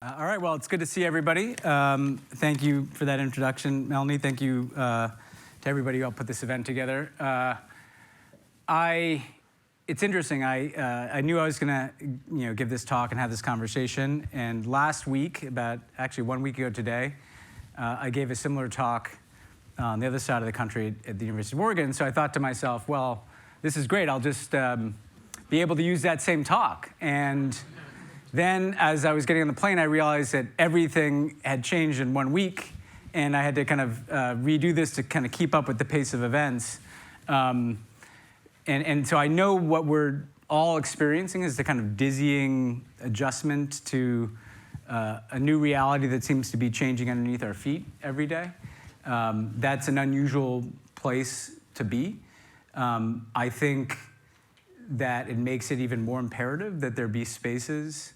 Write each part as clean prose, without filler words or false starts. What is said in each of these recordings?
All right, well, it's good to see everybody. Thank you for that introduction, Melani. Thank you to everybody who helped put this event together. It's interesting. I knew I was going to, give this talk and have this conversation. And last week, about actually 1 week ago today, I gave a similar talk on the other side of the country at the University of Oregon. So I thought to myself, well, this is great. I'll just be able to use that same talk. And then, as I was getting on the plane, I realized that everything had changed in 1 week, and I had to kind of redo this to kind of keep up with the pace of events. And so I know what we're all experiencing is the kind of dizzying adjustment to a new reality that seems to be changing underneath our feet every day. That's an unusual place to be. I think that it makes it even more imperative that there be spaces,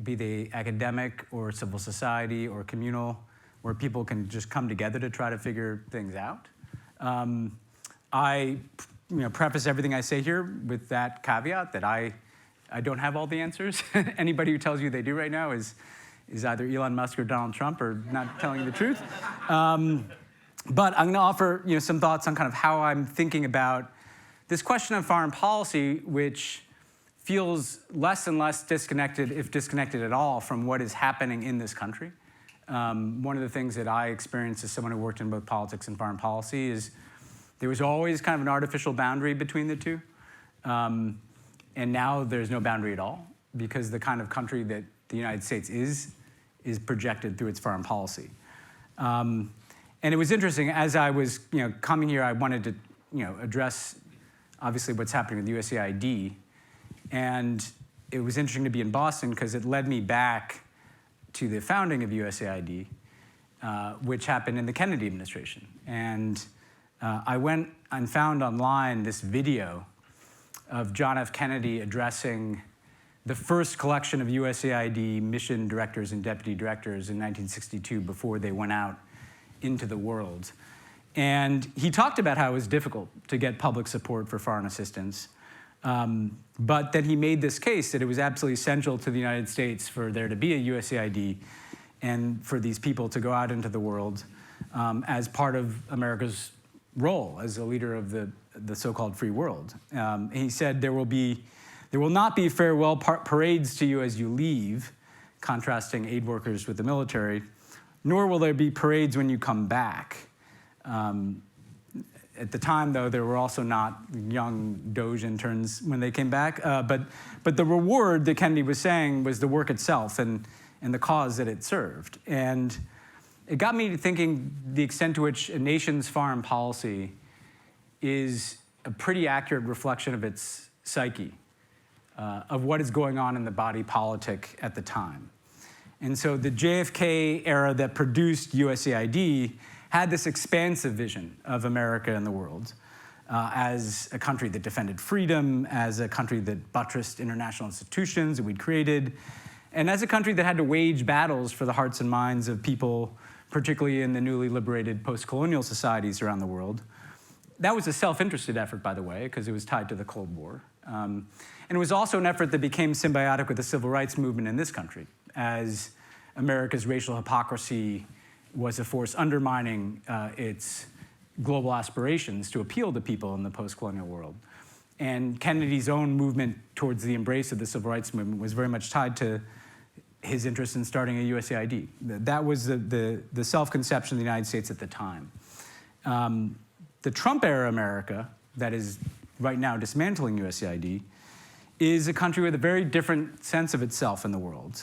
be they academic or civil society or communal, where people can just come together to try to figure things out. I preface everything I say here with that caveat that I don't have all the answers. Anybody who tells you they do right now is either Elon Musk or Donald Trump or not telling you the truth. But I'm going to offer some thoughts on kind of how I'm thinking about this question of foreign policy, which feels less and less disconnected, if disconnected at all, from what is happening in this country. One of the things that I experienced as someone who worked in both politics and foreign policy is there was always kind of an artificial boundary between the two. And now there's no boundary at all, because the kind of country that the United States is projected through its foreign policy. And it was interesting, as I was coming here, I wanted to address obviously what's happening with USAID. And it was interesting to be in Boston because it led me back to the founding of USAID, which happened in the Kennedy administration. And I went and found online this video of John F. Kennedy addressing the first collection of USAID mission directors and deputy directors in 1962 before they went out into the world. And he talked about how it was difficult to get public support for foreign assistance. But that he made this case that it was absolutely essential to the United States for there to be a USAID and for these people to go out into the world as part of America's role as a leader of the so-called free world. He said there will not be farewell parades to you as you leave, contrasting aid workers with the military, nor will there be parades when you come back. At the time, though, there were also not young Doge interns when they came back. But the reward that Kennedy was saying was the work itself and the cause that it served. And it got me thinking the extent to which a nation's foreign policy is a pretty accurate reflection of its psyche, of what is going on in the body politic at the time. And so the JFK era that produced USAID had this expansive vision of America and the world as a country that defended freedom, as a country that buttressed international institutions that we'd created, and as a country that had to wage battles for the hearts and minds of people, particularly in the newly liberated post-colonial societies around the world. That was a self-interested effort, by the way, because it was tied to the Cold War. And it was also an effort that became symbiotic with the civil rights movement in this country, as America's racial hypocrisy was a force undermining its global aspirations to appeal to people in the post-colonial world. And Kennedy's own movement towards the embrace of the civil rights movement was very much tied to his interest in starting a USAID. That was the self-conception of the United States at the time. The Trump-era America, that is right now dismantling USAID, is a country with a very different sense of itself in the world.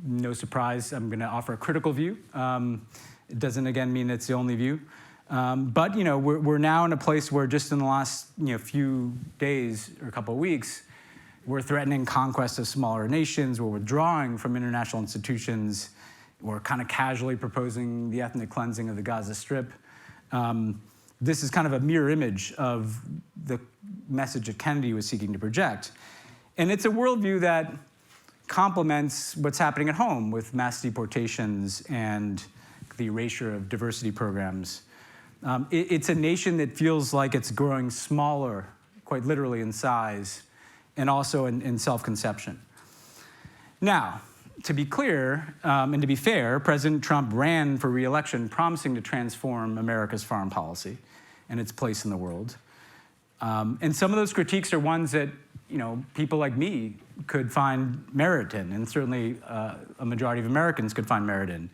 No surprise, I'm going to offer a critical view. It doesn't, again, mean it's the only view. But we're now in a place where just in the last few days or a couple of weeks, we're threatening conquest of smaller nations. We're withdrawing from international institutions. We're kind of casually proposing the ethnic cleansing of the Gaza Strip. This is kind of a mirror image of the message that Kennedy was seeking to project. And it's a worldview that complements what's happening at home with mass deportations and the erasure of diversity programs. It's a nation that feels like it's growing smaller, quite literally in size, and also in self-conception. Now, to be clear and to be fair, President Trump ran for re-election promising to transform America's foreign policy and its place in the world. And some of those critiques are ones that people like me could find merit in, and certainly a majority of Americans could find merit in.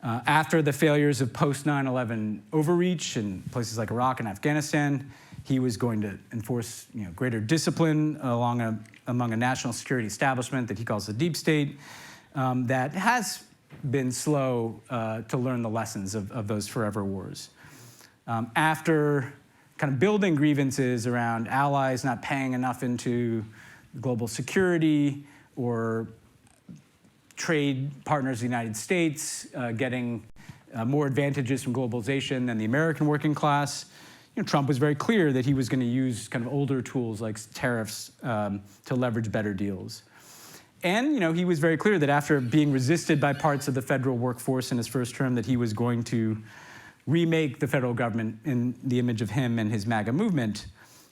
After the failures of post-9/11 overreach in places like Iraq and Afghanistan, he was going to enforce greater discipline among a national security establishment that he calls the deep state that has been slow to learn the lessons of those forever wars. After kind of building grievances around allies not paying enough into global security or trade partners of the United States getting more advantages from globalization than the American working class, Trump was very clear that he was going to use kind of older tools like tariffs to leverage better deals. And he was very clear that after being resisted by parts of the federal workforce in his first term, that he was going to remake the federal government in the image of him and his MAGA movement.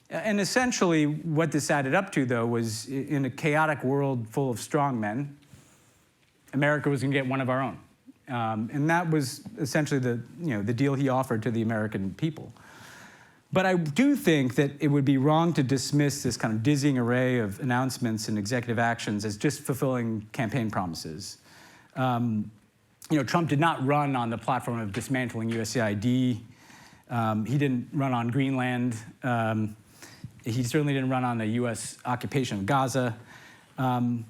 And essentially what this added up to, though, was in a chaotic world full of strong men, America was going to get one of our own. And that was essentially the deal he offered to the American people. But I do think that it would be wrong to dismiss this kind of dizzying array of announcements and executive actions as just fulfilling campaign promises. Trump did not run on the platform of dismantling USAID. He didn't run on Greenland. He certainly didn't run on the U.S. occupation of Gaza. And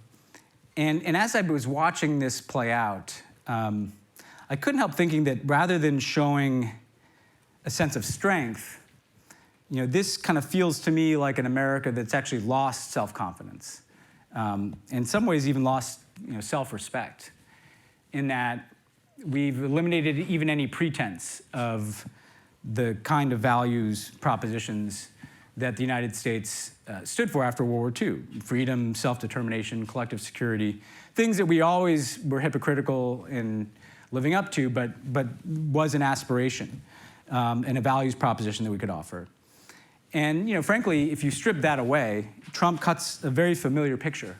as I was watching this play out, I couldn't help thinking that rather than showing a sense of strength, this kind of feels to me like an America that's actually lost self-confidence. In some ways even lost self-respect, in that we've eliminated even any pretense of the kind of values, propositions that the United States stood for after World War II. Freedom, self-determination, collective security, things that we always were hypocritical in living up to, but was an aspiration and a values proposition that we could offer. And frankly, if you strip that away, Trump cuts a very familiar picture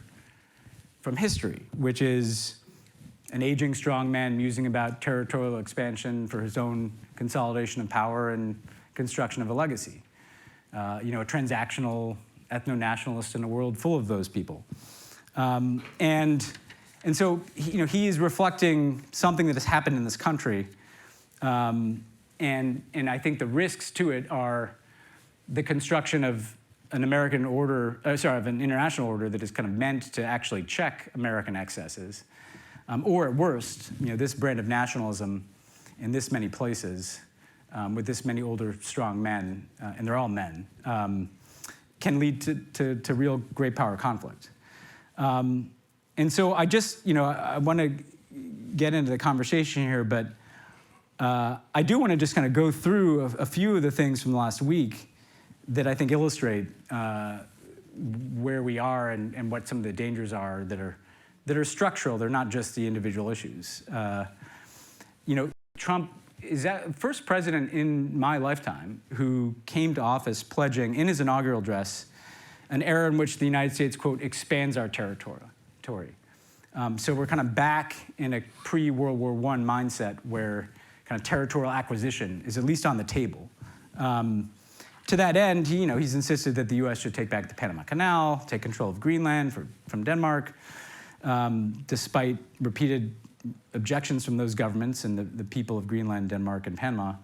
from history, which is an aging strong man musing about territorial expansion for his own consolidation of power and construction of a legacy. A transactional ethno-nationalist in a world full of those people. And so he is reflecting something that has happened in this country. And I think the risks to it are the construction of an American order, of an international order that is kind of meant to actually check American excesses. Or at worst, this brand of nationalism in this many places, with this many older, strong men, and they're all men, can lead to real great power conflict. And so I just, I want to get into the conversation here, but I do want to just kind of go through a few of the things from the last week that I think illustrate where we are and what some of the dangers are that are structural. They're not just the individual issues. Trump is the first president in my lifetime who came to office pledging in his inaugural address an era in which the United States, quote, expands our territory. So we're kind of back in a pre-World War I mindset where kind of territorial acquisition is at least on the table. To that end, he's insisted that the U.S. should take back the Panama Canal, take control of Greenland from Denmark, despite repeated objections from those governments and the people of Greenland, Denmark, and Panama.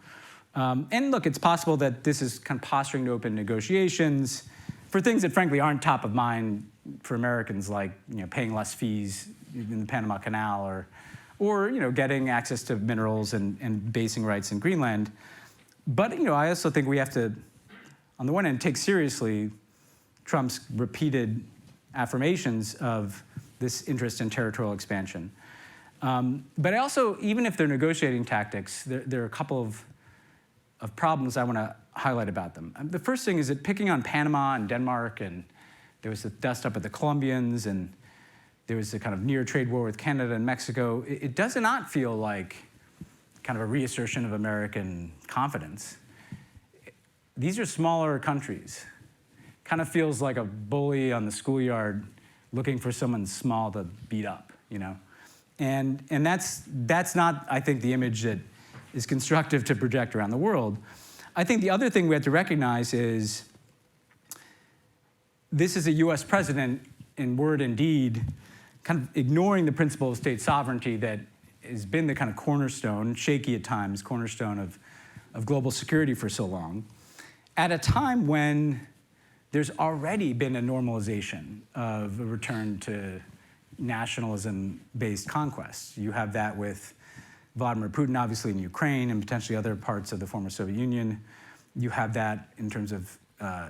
And look, it's possible that this is kind of posturing to open negotiations for things that frankly aren't top of mind for Americans, like paying less fees in the Panama Canal or getting access to minerals and basing rights in Greenland. But I also think we have to, on the one hand, take seriously Trump's repeated affirmations of this interest in territorial expansion. But I also, even if they're negotiating tactics, there are a couple of problems I want to highlight about them. The first thing is that picking on Panama and Denmark, and there was the dust up at the Colombians, and there was a kind of near trade war with Canada and Mexico. It does not feel like kind of a reassertion of American confidence. These are smaller countries. kind of feels like a bully on the schoolyard looking for someone small to beat up, you know? And that's not, I think, the image that is constructive to project around the world. I think the other thing we have to recognize is this is a US president in word and deed kind of ignoring the principle of state sovereignty that has been the kind of cornerstone, shaky at times, cornerstone of global security for so long, at a time when there's already been a normalization of a return to nationalism-based conquests. You have that with Vladimir Putin, obviously, in Ukraine and potentially other parts of the former Soviet Union. You have that in terms of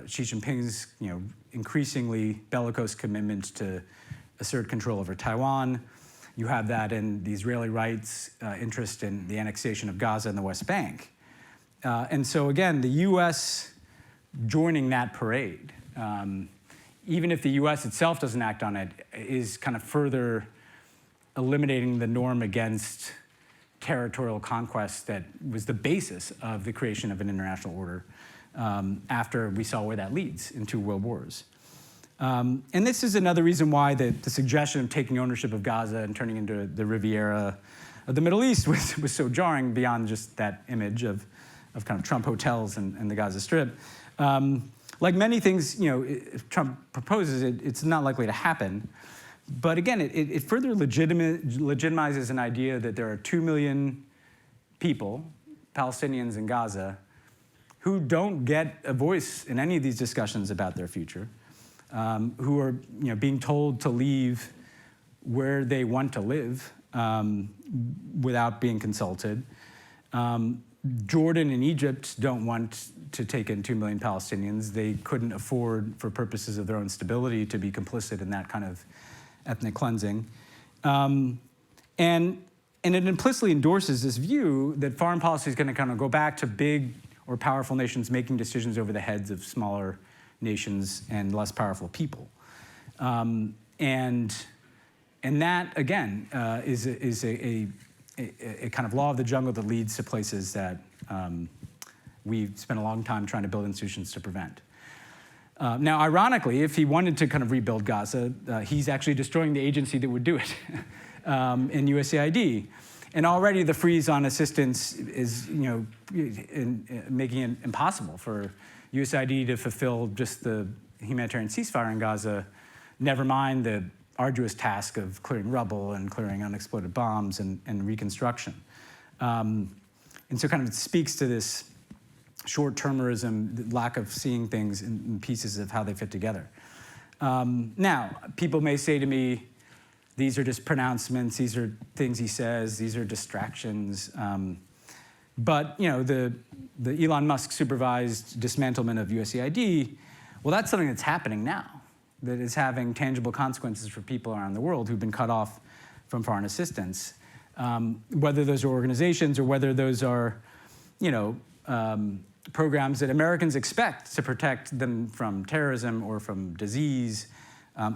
Xi Jinping's, increasingly bellicose commitment to assert control over Taiwan. You have that in the Israeli rights interest in the annexation of Gaza and the West Bank. And so again, the US joining that parade, even if the US itself doesn't act on it, is kind of further eliminating the norm against territorial conquest that was the basis of the creation of an international order after we saw where that leads in 2 world wars. And this is another reason why the suggestion of taking ownership of Gaza and turning into the Riviera of the Middle East was so jarring beyond just that image of kind of Trump hotels and the Gaza Strip. Like many things, if Trump proposes it, it's not likely to happen. But again, it further legitimizes an idea that there are 2 million people, Palestinians in Gaza, who don't get a voice in any of these discussions about their future, who are being told to leave where they want to live without being consulted. Jordan and Egypt don't want to take in 2 million Palestinians. They couldn't afford, for purposes of their own stability, to be complicit in that kind of ethnic cleansing. And it implicitly endorses this view that foreign policy is going to kind of go back to big or powerful nations making decisions over the heads of smaller nations and less powerful people. And that, again, is a kind of law of the jungle that leads to places that we've spent a long time trying to build institutions to prevent. Now, ironically, if he wanted to kind of rebuild Gaza, he's actually destroying the agency that would do it in USAID. And already the freeze on assistance is, making it impossible for USAID to fulfill just the humanitarian ceasefire in Gaza, never mind the arduous task of clearing rubble and clearing unexploded bombs and reconstruction. And so kind of it speaks to this short-termerism, the lack of seeing things in pieces of how they fit together. Now, people may say to me, these are just pronouncements, these are things he says, these are distractions. But the Elon Musk supervised dismantlement of USAID, well, that's something that's happening now, that is having tangible consequences for people around the world who've been cut off from foreign assistance. Whether those are organizations or whether those are, programs that Americans expect to protect them from terrorism or from disease,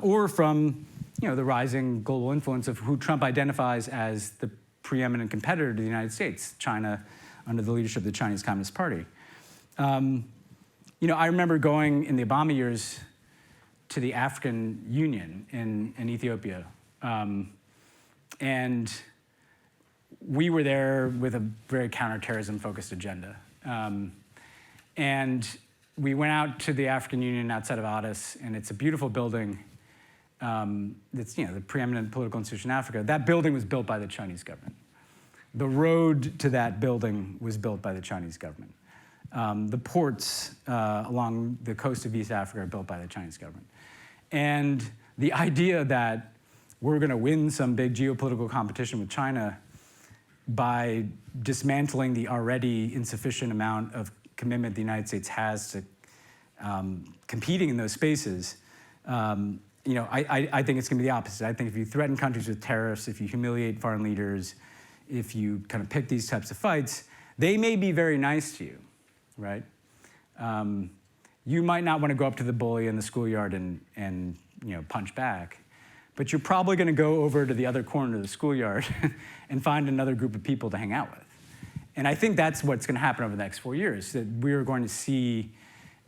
or from, the rising global influence of who Trump identifies as the preeminent competitor to the United States, China, under the leadership of the Chinese Communist Party. I remember going in the Obama years to the African Union in Ethiopia. And we were there with a very counterterrorism-focused agenda. And we went out to the African Union outside of Addis, and it's a beautiful building. It's the preeminent political institution in Africa. That building was built by the Chinese government. The road to that building was built by the Chinese government. The ports along the coast of East Africa are built by the Chinese government. And the idea that we're going to win some big geopolitical competition with China by dismantling the already insufficient amount of commitment the United States has to competing in those spaces, I think it's going to be the opposite. I think if you threaten countries with tariffs, if you humiliate foreign leaders, if you kind of pick these types of fights, they may be very nice to you, right? You might not want to go up to the bully in the schoolyard and punch back, but you're probably going to go over to the other corner of the schoolyard and find another group of people to hang out with. And I think that's what's going to happen over the next 4 years, that we're going to see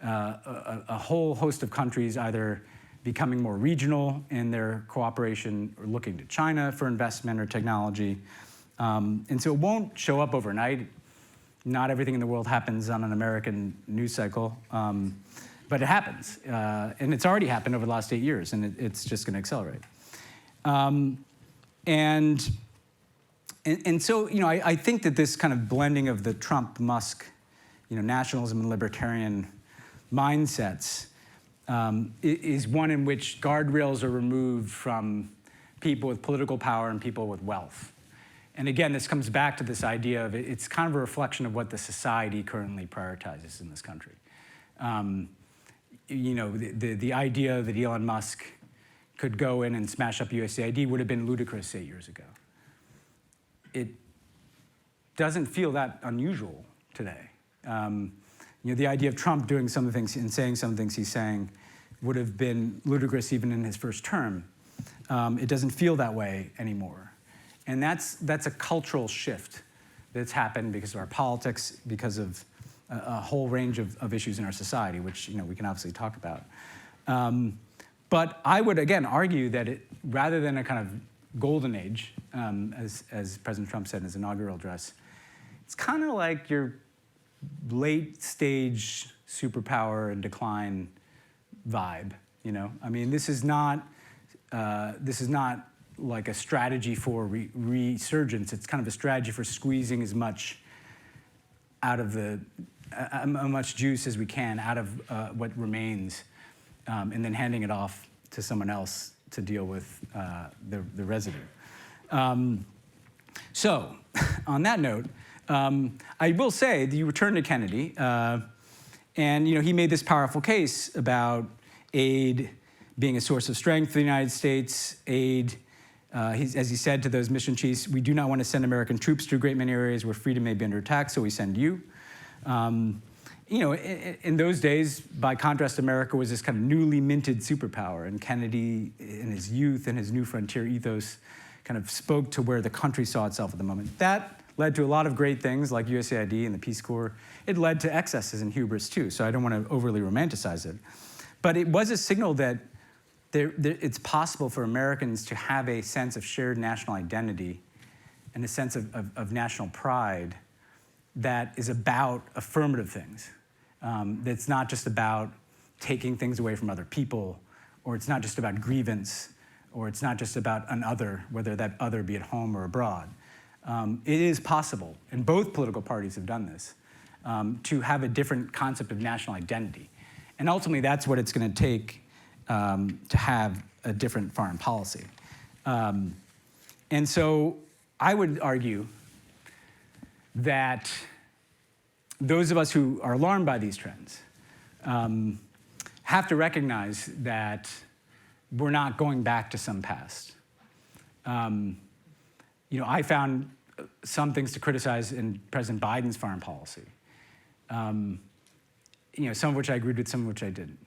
a whole host of countries either becoming more regional in their cooperation or looking to China for investment or technology. And so it won't show up overnight. Not everything in the world happens on an American news cycle, but it happens. And it's already happened over the last 8 years, and it's just going to accelerate. And so, I think that this kind of blending of the Trump-Musk, nationalism and libertarian mindsets is one in which guardrails are removed from people with political power and people with wealth. And again, this comes back to this idea of it's kind of a reflection of what the society currently prioritizes in this country. The idea that Elon Musk could go in and smash up USAID would have been ludicrous 8 years ago. It doesn't feel that unusual today. The idea of Trump doing some of the things and saying some of the things he's saying would have been ludicrous even in his first term. It doesn't feel that way anymore. And that's a cultural shift that's happened because of our politics, because of a whole range of issues in our society, which we can obviously talk about. But I would, again, argue that rather than a kind of golden age, as President Trump said in his inaugural address, it's kind of like your late stage superpower and decline vibe. I mean, this is not like a strategy for resurgence. It's kind of a strategy for squeezing as much out of much juice as we can out of what remains, and then handing it off to someone else to deal with the residue. So, on that note, I will say that you returned to Kennedy, and he made this powerful case about aid being a source of strength for the United States. Aid, as he said to those mission chiefs, we do not want to send American troops to a great many areas where freedom may be under attack, so we send you. In those days, by contrast, America was this kind of newly minted superpower, and Kennedy, in his youth and his new frontier ethos, kind of spoke to where the country saw itself at the moment. That led to a lot of great things like USAID and the Peace Corps. It led to excesses and hubris too, so I don't want to overly romanticize it. But it was a signal that it's possible for Americans to have a sense of shared national identity and a sense of national pride that is about affirmative things. That's not just about taking things away from other people, or it's not just about grievance, or it's not just about an other, whether that other be at home or abroad. It is possible, and both political parties have done this, to have a different concept of national identity. And ultimately, that's what it's going to take to have a different foreign policy. And so I would argue that those of us who are alarmed by these trends have to recognize that we're not going back to some past. I found some things to criticize in President Biden's foreign policy. Some of which I agreed with, some of which I didn't.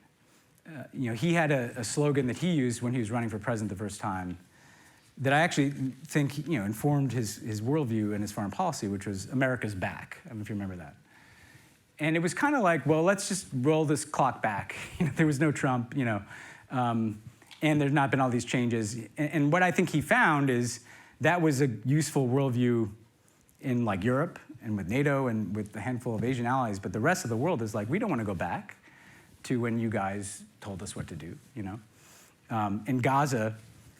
He had a slogan that he used when he was running for president the first time that I actually think informed his worldview and his foreign policy, which was America's back. I don't know if you remember that. And it was kind of like, well, let's just roll this clock back. There was no Trump, and there's not been all these changes. And what I think he found is that was a useful worldview in like Europe and with NATO and with a handful of Asian allies, but the rest of the world is like, we don't want to go back to when you guys told us what to do, In Gaza,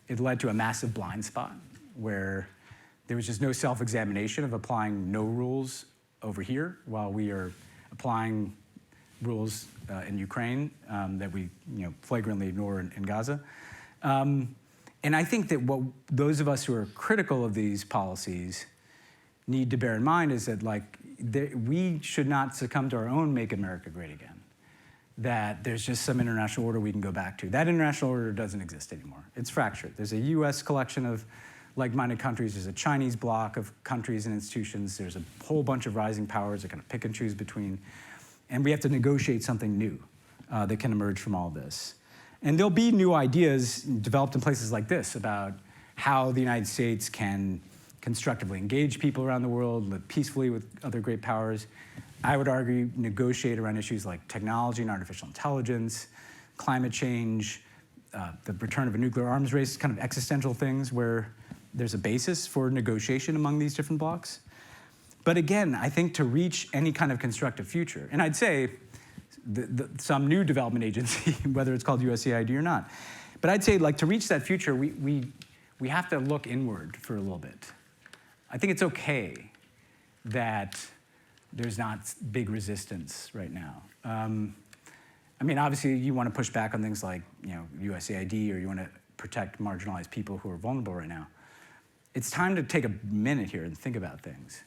it led to a massive blind spot where there was just no self-examination of applying no rules over here while we are applying rules in Ukraine that we flagrantly ignore in Gaza. And I think that what those of us who are critical of these policies need to bear in mind is that we should not succumb to our own Make America Great Again, that there's just some international order we can go back to. That international order doesn't exist anymore. It's fractured. There's a US collection of like-minded countries. There's a Chinese bloc of countries and institutions. There's a whole bunch of rising powers that kind of pick and choose between. And we have to negotiate something new that can emerge from all this. And there'll be new ideas developed in places like this about how the United States can constructively engage people around the world, live peacefully with other great powers. I would argue, negotiate around issues like technology and artificial intelligence, climate change, the return of a nuclear arms race, kind of existential things where there's a basis for negotiation among these different blocs. But again, I think to reach any kind of constructive future, and I'd say some new development agency, whether it's called USAID or not, but I'd say like to reach that future, we have to look inward for a little bit. I think it's okay that there's not big resistance right now. I mean, obviously, you want to push back on things like, USAID, or you want to protect marginalized people who are vulnerable right now. It's time to take a minute here and think about things,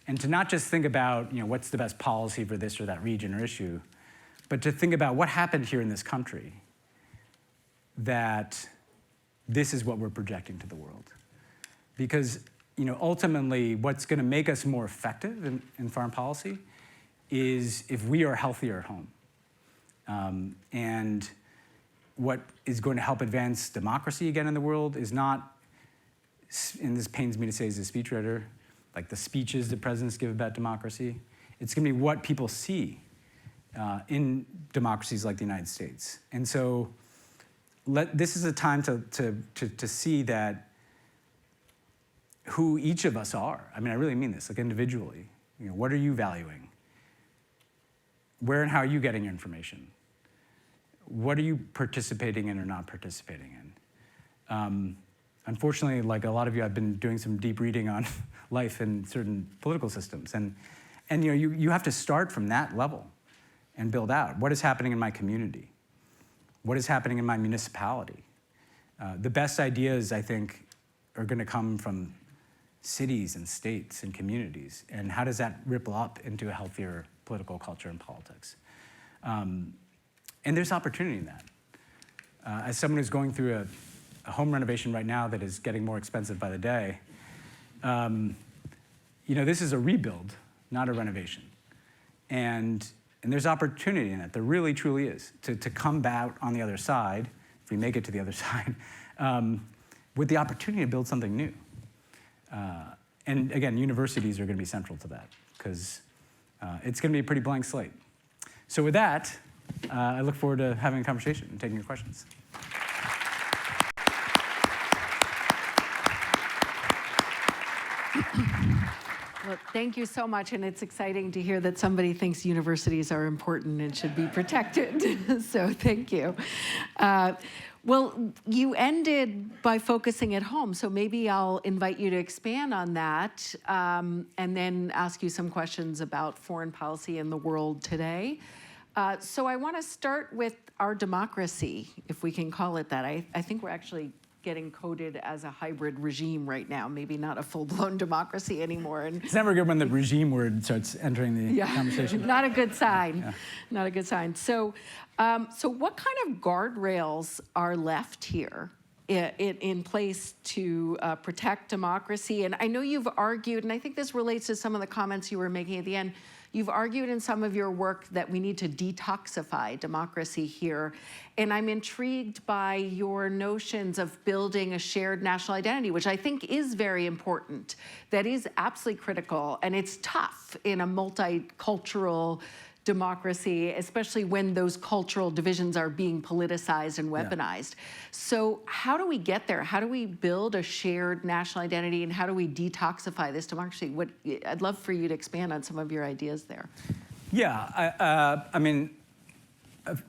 and to not just think about, what's the best policy for this or that region or issue, but to think about what happened here in this country that this is what we're projecting to the world. Because, ultimately, what's going to make us more effective in foreign policy is if we are healthier at home. And what is going to help advance democracy again in the world is not, and this pains me to say as a speechwriter, like the speeches that presidents give about democracy. It's going to be what people see in democracies like the United States. And so this is a time to see that who each of us are. I mean, I really mean this, like individually. What are you valuing? Where and how are you getting your information? What are you participating in or not participating in? Unfortunately, like a lot of you, I've been doing some deep reading on life in certain political systems. And you have to start from that level and build out. What is happening in my community? What is happening in my municipality? The best ideas, I think, are going to come from cities and states and communities. And how does that ripple up into a healthier political culture and politics? And there's opportunity in that. As someone who's going through a home renovation right now that is getting more expensive by the day, this is a rebuild, not a renovation. And there's opportunity in it. There really, truly is. To come out on the other side, if we make it to the other side, with the opportunity to build something new. And again, universities are going to be central to that, because it's going to be a pretty blank slate. So with that, I look forward to having a conversation and taking your questions. Well, thank you so much, and it's exciting to hear that somebody thinks universities are important and should be protected. So thank you. Well, you ended by focusing at home, so maybe I'll invite you to expand on that, and then ask you some questions about foreign policy in the world today. So I want to start with our democracy, if we can call it that. I think we're actually getting coded as a hybrid regime right now, maybe not a full-blown democracy anymore. And it's never good when the regime word starts entering the conversation. Not a good sign. Yeah. Not a good sign. So what kind of guardrails are left here in place to protect democracy? And I know you've argued, and I think this relates to some of the comments you were making at the end, you've argued in some of your work that we need to detoxify democracy here. And I'm intrigued by your notions of building a shared national identity, which I think is very important. That is absolutely critical. And it's tough in a multicultural democracy, especially when those cultural divisions are being politicized and weaponized. Yeah. So how do we get there? How do we build a shared national identity, and how do we detoxify this democracy? I'd love for you to expand on some of your ideas there. Yeah, I mean,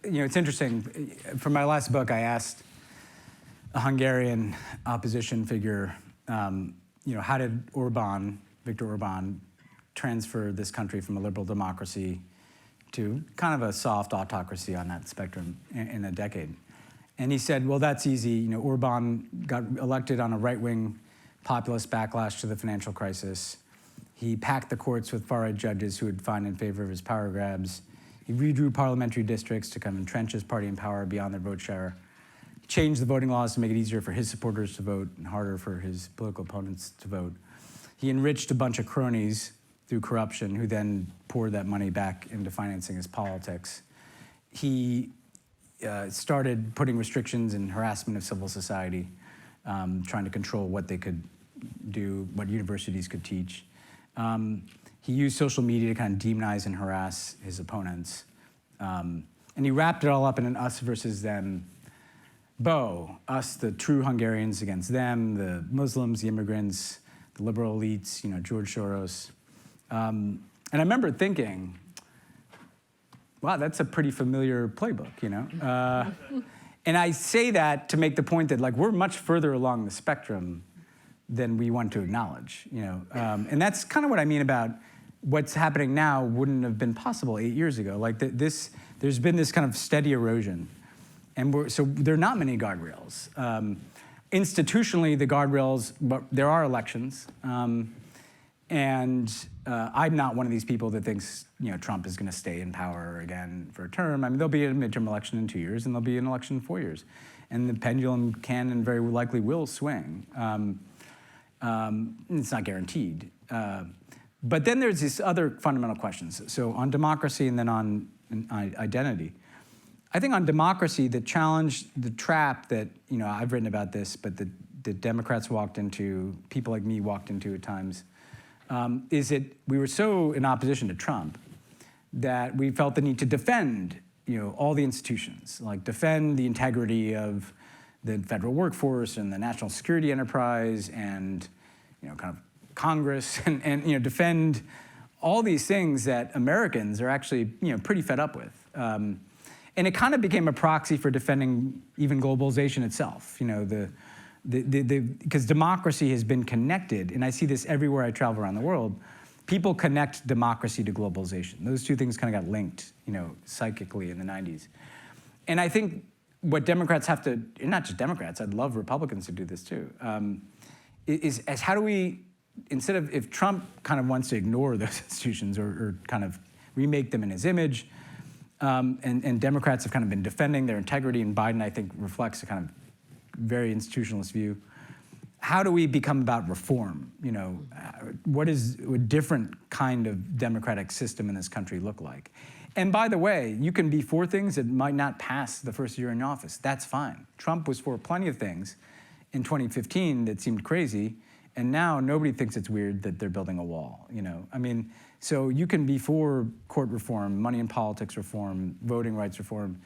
it's interesting. For my last book, I asked a Hungarian opposition figure, how did Viktor Orbán, transfer this country from a liberal democracy to kind of a soft autocracy on that spectrum in a decade. And he said, well, that's easy. Orbán got elected on a right-wing populist backlash to the financial crisis. He packed the courts with far-right judges who would find in favor of his power grabs. He redrew parliamentary districts to kind of entrench his party in power beyond their vote share. He changed the voting laws to make it easier for his supporters to vote and harder for his political opponents to vote. He enriched a bunch of cronies through corruption, who then poured that money back into financing his politics. He started putting restrictions and harassment of civil society, trying to control what they could do, what universities could teach. he used social media to kind of demonize and harass his opponents. And he wrapped it all up in an us versus them bow. Us, the true Hungarians, against them, the Muslims, the immigrants, the liberal elites, George Soros. And I remember thinking, wow, that's a pretty familiar playbook, And I say that to make the point that we're much further along the spectrum than we want to acknowledge, And that's kind of what I mean about what's happening now wouldn't have been possible 8 years ago. There's been this kind of steady erosion. And so there are not many guardrails. Institutionally, the guardrails, but there are elections. And I'm not one of these people that thinks Trump is going to stay in power again for a term. I mean, there'll be a midterm election in 2 years, and there'll be an election in 4 years. And the pendulum can and very likely will swing. It's not guaranteed. But then there's these other fundamental questions. So on democracy and then on identity. I think on democracy, the challenge, the trap that, I've written about this, but the Democrats walked into, people like me walked into at times, is that we were so in opposition to Trump that we felt the need to defend, all the institutions, defend the integrity of the federal workforce and the national security enterprise and, kind of Congress and defend all these things that Americans are actually, pretty fed up with. And it kind of became a proxy for defending even globalization itself, because democracy has been connected, and I see this everywhere I travel around the world. People connect democracy to globalization. Those two things kind of got linked, psychically in the 90s. And I think what Democrats have to, and not just Democrats, I'd love Republicans to do this too, is how do we, instead of, if Trump kind of wants to ignore those institutions or kind of remake them in his image, and Democrats have kind of been defending their integrity, and Biden, I think, reflects a kind of very institutionalist view. How do we become about reform? What does a different kind of democratic system in this country look like? And by the way, you can be for things that might not pass the first year in office. That's fine. Trump was for plenty of things in 2015 that seemed crazy, and now nobody thinks it's weird that they're building a wall. I mean, so you can be for court reform, money in politics reform, voting rights reform,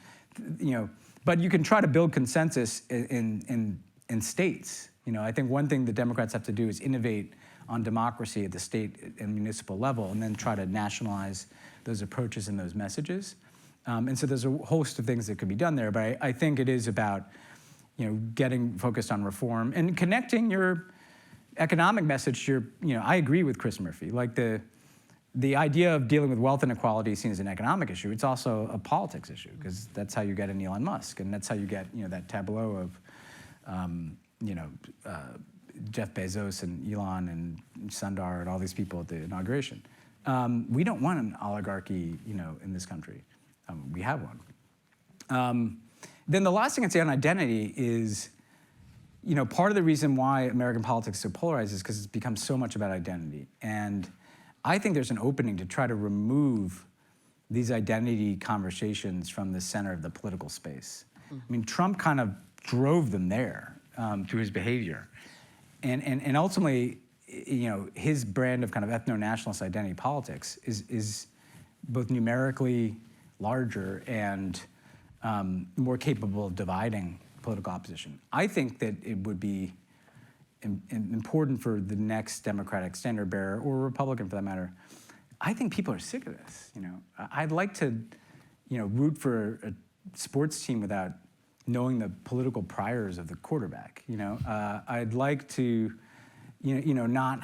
but you can try to build consensus in states. I think one thing the Democrats have to do is innovate on democracy at the state and municipal level, and then try to nationalize those approaches and those messages. And so there's a host of things that could be done there, but I think it is about, getting focused on reform and connecting your economic message to your, I agree with Chris Murphy. The idea of dealing with wealth inequality is seen as an economic issue. It's also a politics issue, because that's how you get an Elon Musk, and that's how you get, that tableau of, Jeff Bezos and Elon and Sundar and all these people at the inauguration. We don't want an oligarchy, in this country. We have one. Then the last thing I'd say on identity is, part of the reason why American politics is so polarized is because it's become so much about identity. And I think there's an opening to try to remove these identity conversations from the center of the political space. I mean, Trump kind of drove them there through his behavior. And ultimately, his brand of kind of ethno-nationalist identity politics is both numerically larger and more capable of dividing political opposition. I think that it would be important for the next Democratic standard bearer, or Republican for that matter. I think people are sick of this. I'd like to, root for a sports team without knowing the political priors of the quarterback. I'd like to, not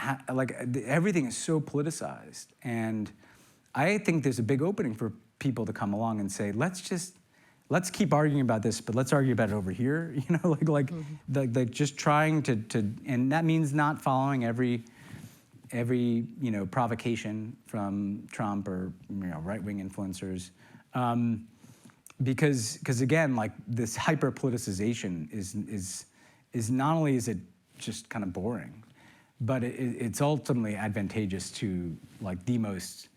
everything is so politicized, and I think there's a big opening for people to come along and say, let's keep arguing about this, but let's argue about it over here. Just trying to, and that means not following every provocation from Trump or right-wing influencers, because again, this hyper politicization is not only is it just kind of boring, but it's ultimately advantageous to the most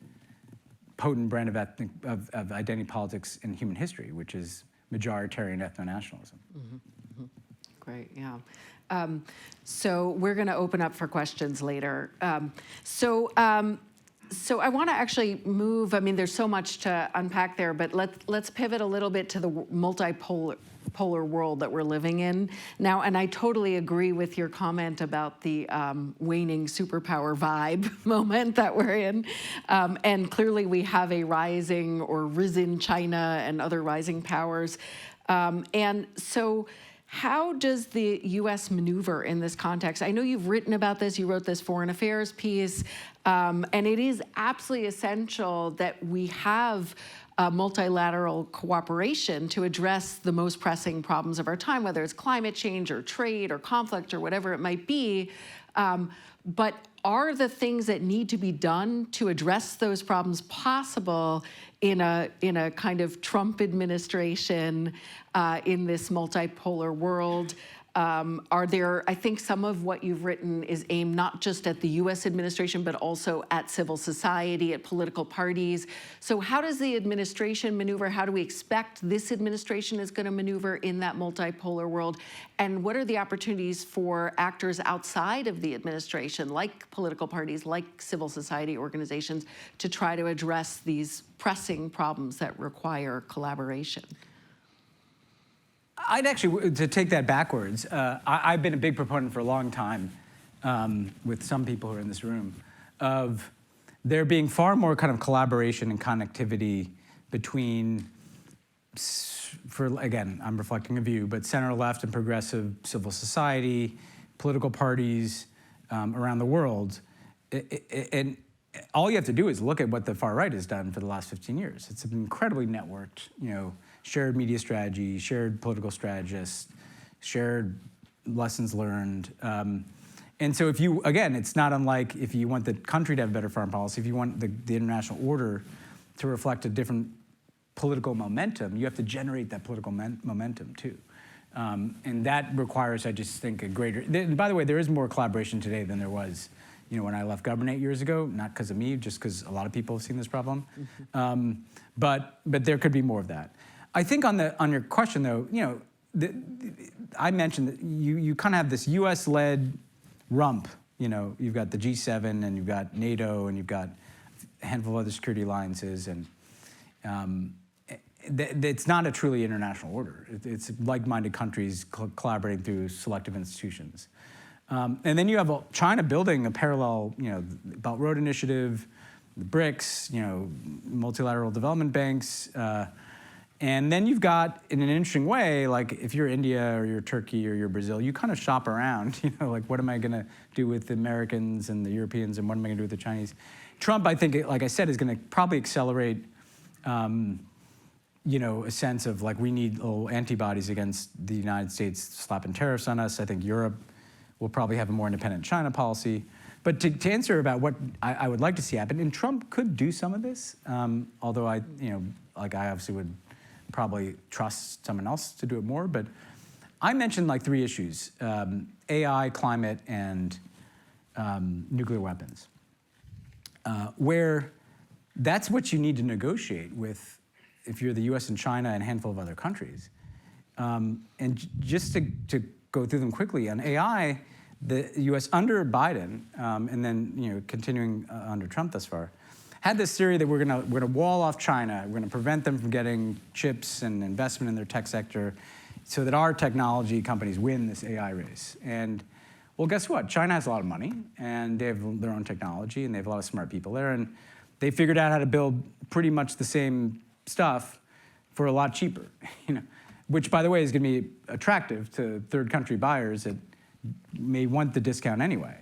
potent brand of identity politics in human history, which is majoritarian ethno-nationalism. Great, yeah. So we're going to open up for questions later. So I want to actually move. I mean, there's so much to unpack there, but let's pivot a little bit to the multipolar world that we're living in now. And I totally agree with your comment about the waning superpower vibe moment that we're in. And clearly, we have a rising or risen China and other rising powers. And so, how does the U.S. maneuver in this context? I know you've written about this. You wrote this foreign affairs piece. And it is absolutely essential that we have multilateral cooperation to address the most pressing problems of our time, whether it's climate change or trade or conflict or whatever it might be. But are the things that need to be done to address those problems possible in a kind of Trump administration in this multipolar world? Are there, I think some of what you've written is aimed not just at the US administration, but also at civil society, at political parties. So how does the administration maneuver? How do we expect this administration is going to maneuver in that multipolar world? And what are the opportunities for actors outside of the administration, like political parties, like civil society organizations, to try to address these pressing problems that require collaboration? I'd actually, to take that backwards, I've been a big proponent for a long time, with some people who are in this room, of there being far more kind of collaboration and connectivity between, again, I'm reflecting a view, but center-left and progressive civil society, political parties around the world. And all you have to do is look at what the far right has done for the last 15 years. It's incredibly networked, shared media strategy, shared political strategists, shared lessons learned. And so if you, again, it's not unlike if you want the country to have better foreign policy, if you want the international order to reflect a different political momentum, you have to generate that political momentum too. And that requires, I just think, a greater, and by the way, there is more collaboration today than there was when I left government 8 years ago, not because of me, just because a lot of people have seen this problem. But there could be more of that. I think on your question though, I mentioned that you kind of have this U.S.-led rump. You've got the G7 and you've got NATO and you've got a handful of other security alliances, and it's not a truly international order. It's like-minded countries collaborating through selective institutions. And then you have China building a parallel, Belt and Road Initiative, the BRICS, multilateral development banks. And then you've got, in an interesting way, like if you're India or you're Turkey or you're Brazil, you kind of shop around, like what am I going to do with the Americans and the Europeans and what am I going to do with the Chinese? Trump, I think, like I said, is going to probably accelerate, a sense of like we need little antibodies against the United States slapping tariffs on us. I think Europe will probably have a more independent China policy. But to answer about what I would like to see happen, and Trump could do some of this, although I obviously would probably trust someone else to do it more. But I mentioned like 3 issues: AI, climate, and nuclear weapons, where that's what you need to negotiate with if you're the U.S. and China and a handful of other countries. And just to go through them quickly, on AI, the U.S. under Biden, and then continuing under Trump thus far, had this theory that we're gonna wall off China, we're gonna prevent them from getting chips and investment in their tech sector, so that our technology companies win this AI race. And well, guess what? China has a lot of money, and they have their own technology, and they have a lot of smart people there, and they figured out how to build pretty much the same stuff for a lot cheaper, which, by the way, is going to be attractive to third country buyers that may want the discount anyway.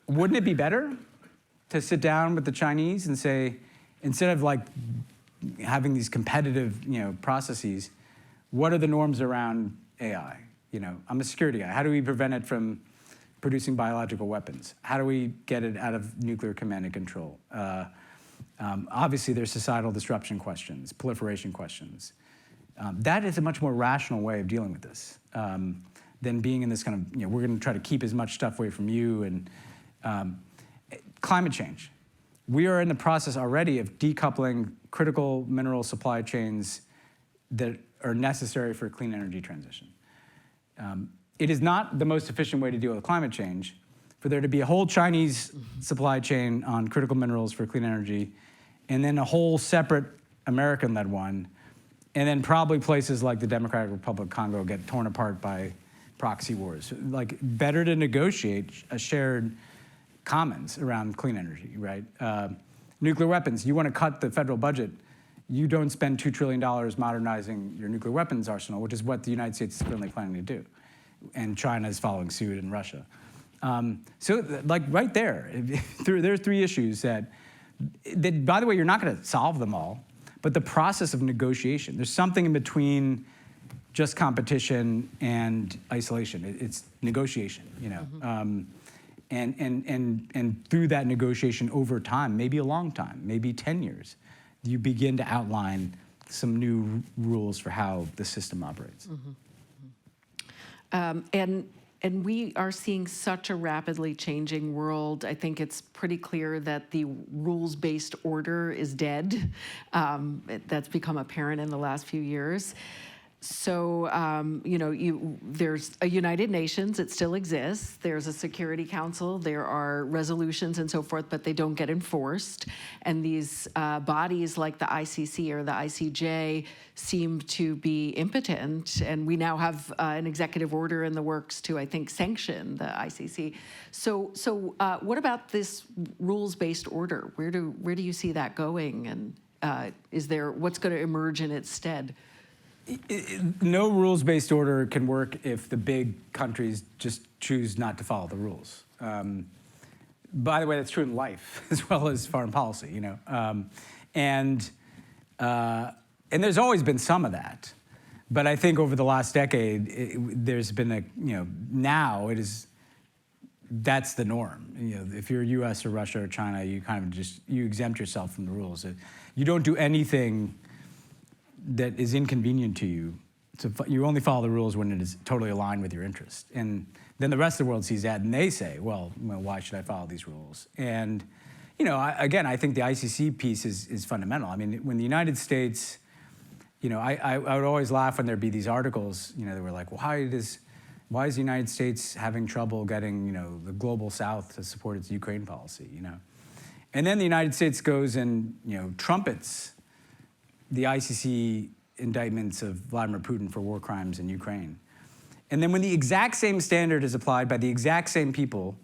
Wouldn't it be better to sit down with the Chinese and say, instead of like having these competitive processes, what are the norms around AI? I'm a security guy. How do we prevent it from producing biological weapons? How do we get it out of nuclear command and control? Obviously, there's societal disruption questions, proliferation questions. That is a much more rational way of dealing with this than being in this kind of, we're going to try to keep as much stuff away from you. And climate change. We are in the process already of decoupling critical mineral supply chains that are necessary for a clean energy transition. It is not the most efficient way to deal with climate change for there to be a whole Chinese supply chain on critical minerals for clean energy, and then a whole separate American-led one, and then probably places like the Democratic Republic of Congo get torn apart by proxy wars. Like, better to negotiate a shared commons around clean energy, right? Nuclear weapons, you want to cut the federal budget, you don't spend $2 trillion modernizing your nuclear weapons arsenal, which is what the United States is currently planning to do. And China is following suit, and Russia. So, like, right there, there are three issues that, by the way, you're not going to solve them all, but the process of negotiation, there's something in between just competition and isolation. It's negotiation, you know. And through that negotiation over time, maybe a long time, maybe 10 years, you begin to outline some new rules for how the system operates. And we are seeing such a rapidly changing world. I think it's pretty clear that the rules-based order is dead. That's become apparent in the last few years. So, you know, there's a United Nations, it still exists. There's a Security Council, there are resolutions and so forth, but they don't get enforced. And these bodies like the ICC or the ICJ seem to be impotent. And we now have an executive order in the works to, I think, sanction the ICC. So what about this rules-based order? Where do you see that going? And what's going to emerge in its stead? No rules-based order can work if the big countries just choose not to follow the rules. By the way, that's true in life as well as foreign policy, you know. And there's always been some of that. But I think over the last decade, there's been now that's the norm. You know, if you're U.S. or Russia or China, you kind of you exempt yourself from the rules. You don't do anything that is inconvenient to you. So you only follow the rules when it is totally aligned with your interest. And then the rest of the world sees that and they say, well, why should I follow these rules? And, you know, I think the ICC piece is fundamental. I mean, when the United States, you know, I would always laugh when there'd be these articles, you know, that were like, why is the United States having trouble getting, you know, the global South to support its Ukraine policy, you know? And then the United States goes and, you know, trumpets the ICC indictments of Vladimir Putin for war crimes in Ukraine. And then when the exact same standard is applied by the exact same people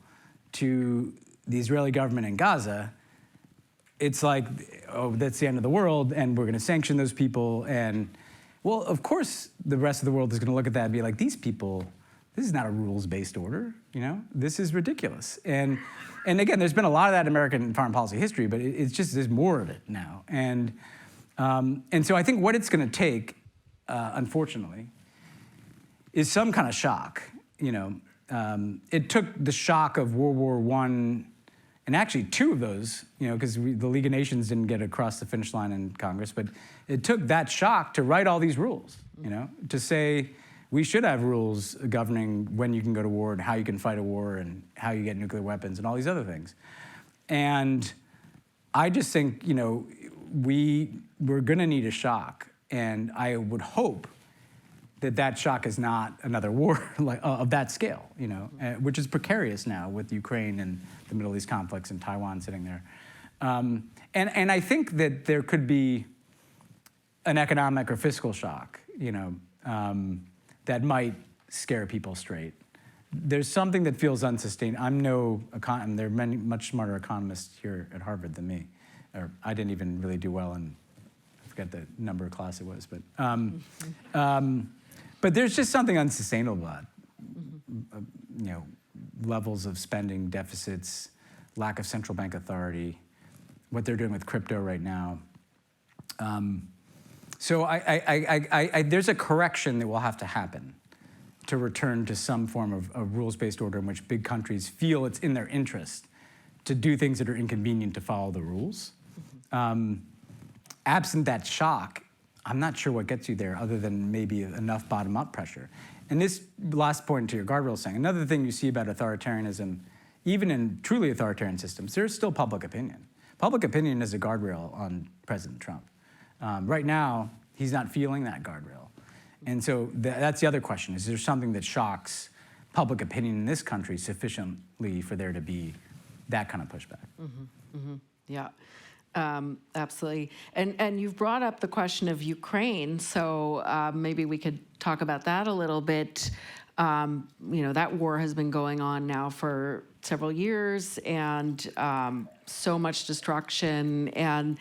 to the Israeli government in Gaza, it's like, oh, that's the end of the world, and we're going to sanction those people. And, well, of course, the rest of the world is going to look at that and be like, these people, this is not a rules-based order, you know? This is ridiculous. And again, there's been a lot of that in American foreign policy history, but it's just, there's more of it now. And so I think what it's going to take, unfortunately, is some kind of shock. You know, it took the shock of World War I, and actually two of those, you know, because the League of Nations didn't get across the finish line in Congress, but it took that shock to write all these rules, you know, to say we should have rules governing when you can go to war and how you can fight a war and how you get nuclear weapons and all these other things. And I just think, you know, we're going to need a shock, and I would hope that shock is not another war of that scale, you know, which is precarious now with Ukraine and the Middle East conflicts and Taiwan sitting there. And I think that there could be an economic or fiscal shock, you know, that might scare people straight. There's something that feels unsustainable. I'm no economist. There are many much smarter economists here at Harvard than me. Or I didn't even really do well in, I forget the number of class it was, but there's just something unsustainable about, you know, levels of spending, deficits, lack of central bank authority, what they're doing with crypto right now. So there's a correction that will have to happen to return to some form of rules-based order in which big countries feel it's in their interest to do things that are inconvenient to follow the rules. Absent that shock, I'm not sure what gets you there other than maybe enough bottom-up pressure. And this last point to your guardrails thing, another thing you see about authoritarianism, even in truly authoritarian systems, there's still public opinion. Public opinion is a guardrail on President Trump. Right now, he's not feeling that guardrail. And so that's the other question, is there something that shocks public opinion in this country sufficiently for there to be that kind of pushback. Yeah, absolutely. And you've brought up the question of Ukraine, so maybe we could talk about that a little bit. That war has been going on now for several years, and so much destruction. And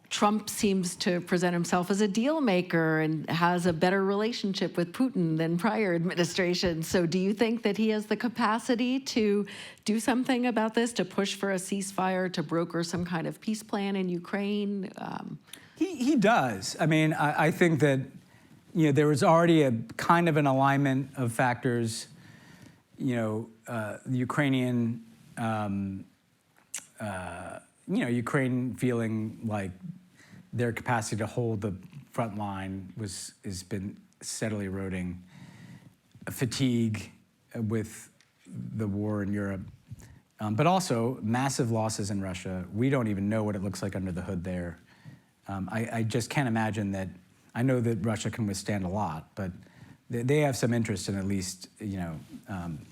Trump seems to present himself as a deal maker and has a better relationship with Putin than prior administrations. So do you think that he has the capacity to do something about this, to push for a ceasefire, to broker some kind of peace plan in Ukraine? He does. I mean, I think that there was already a kind of an alignment of factors. The Ukrainian, Ukraine feeling like their capacity to hold the front line has been steadily eroding. Fatigue with the war in Europe, but also massive losses in Russia. We don't even know what it looks like under the hood there. I just can't imagine that. I know that Russia can withstand a lot, but they have some interest in at least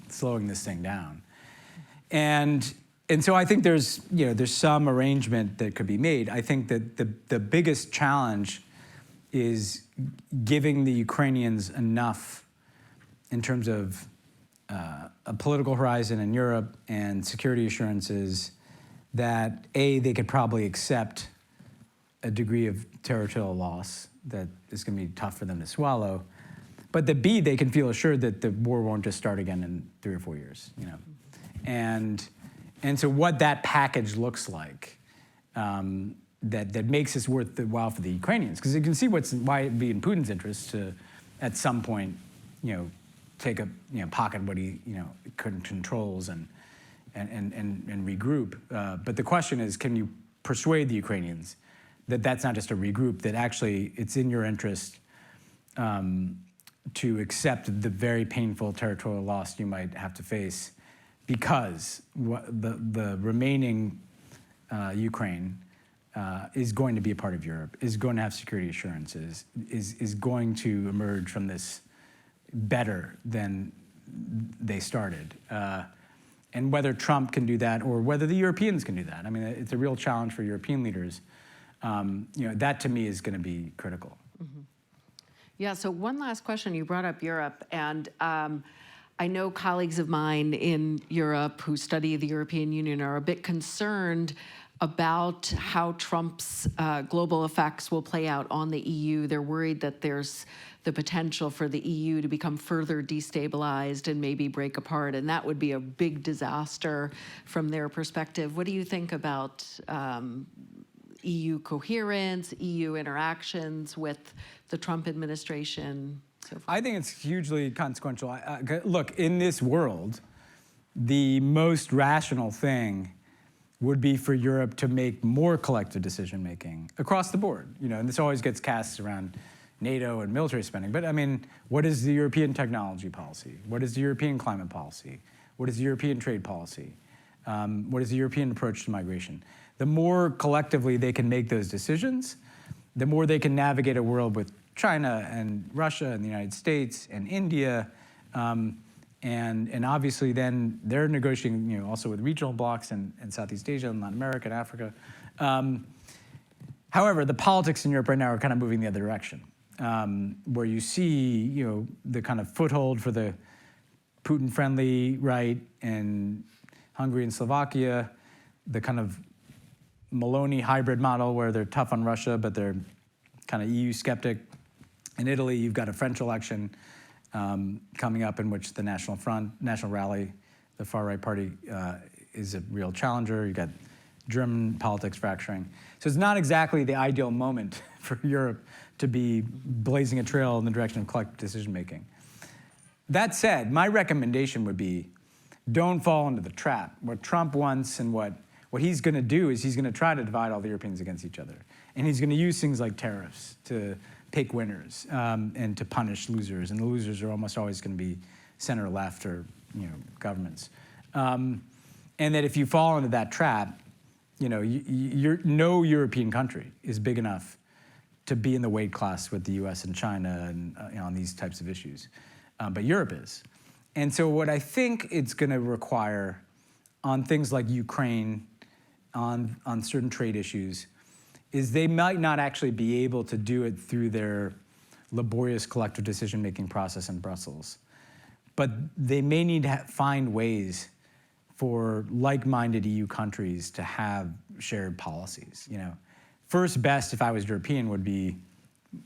slowing this thing down. And so I think there's some arrangement that could be made. I think that the biggest challenge is giving the Ukrainians enough in terms of a political horizon in Europe and security assurances that they could probably accept a degree of territorial loss that is going to be tough for them to swallow, but that B, they can feel assured that the war won't just start again in 3 or 4 years, And so what that package looks like, that makes this worth the while for the Ukrainians, because you can see why it'd be in Putin's interest to, at some point, take a pocket what he controls and regroup. But the question is, can you persuade the Ukrainians that that's not just a regroup, that actually it's in your interest to accept the very painful territorial loss you might have to face, because the remaining Ukraine is going to be a part of Europe, is going to have security assurances, is going to emerge from this better than they started. And whether Trump can do that or whether the Europeans can do that, I mean, it's a real challenge for European leaders. That to me is going to be critical. Mm-hmm. Yeah, so one last question. You brought up Europe, and I know colleagues of mine in Europe who study the European Union are a bit concerned about how Trump's global effects will play out on the EU. They're worried that there's the potential for the EU to become further destabilized and maybe break apart, and that would be a big disaster from their perspective. What do you think about EU coherence, EU interactions with the Trump administration? So I think it's hugely consequential. Look, in this world, the most rational thing would be for Europe to make more collective decision-making across the board. And this always gets cast around NATO and military spending. But I mean, what is the European technology policy? What is the European climate policy? What is the European trade policy? What is the European approach to migration? The more collectively they can make those decisions, the more they can navigate a world with China and Russia and the United States and India, and obviously then they're negotiating, also with regional blocs in Southeast Asia and Latin America and Africa. However, the politics in Europe right now are kind of moving the other direction, where you see, the kind of foothold for the Putin-friendly right in Hungary and Slovakia, the kind of Meloni hybrid model where they're tough on Russia, but they're kind of EU skeptic. In Italy, you've got a French election coming up in which the National Front, National Rally, the far-right party, is a real challenger. You've got German politics fracturing. So it's not exactly the ideal moment for Europe to be blazing a trail in the direction of collective decision-making. That said, my recommendation would be don't fall into the trap. What Trump wants and what he's going to do is he's going to try to divide all the Europeans against each other. And he's going to use things like tariffs to pick winners and to punish losers. And the losers are almost always going to be center-left or governments. And that if you fall into that trap, no European country is big enough to be in the weight class with the U.S. and China and on these types of issues. But Europe is. And so what I think it's going to require on things like Ukraine, on certain trade issues, is they might not actually be able to do it through their laborious collective decision-making process in Brussels. But they may need to find ways for like-minded EU countries to have shared policies. First best, if I was European, would be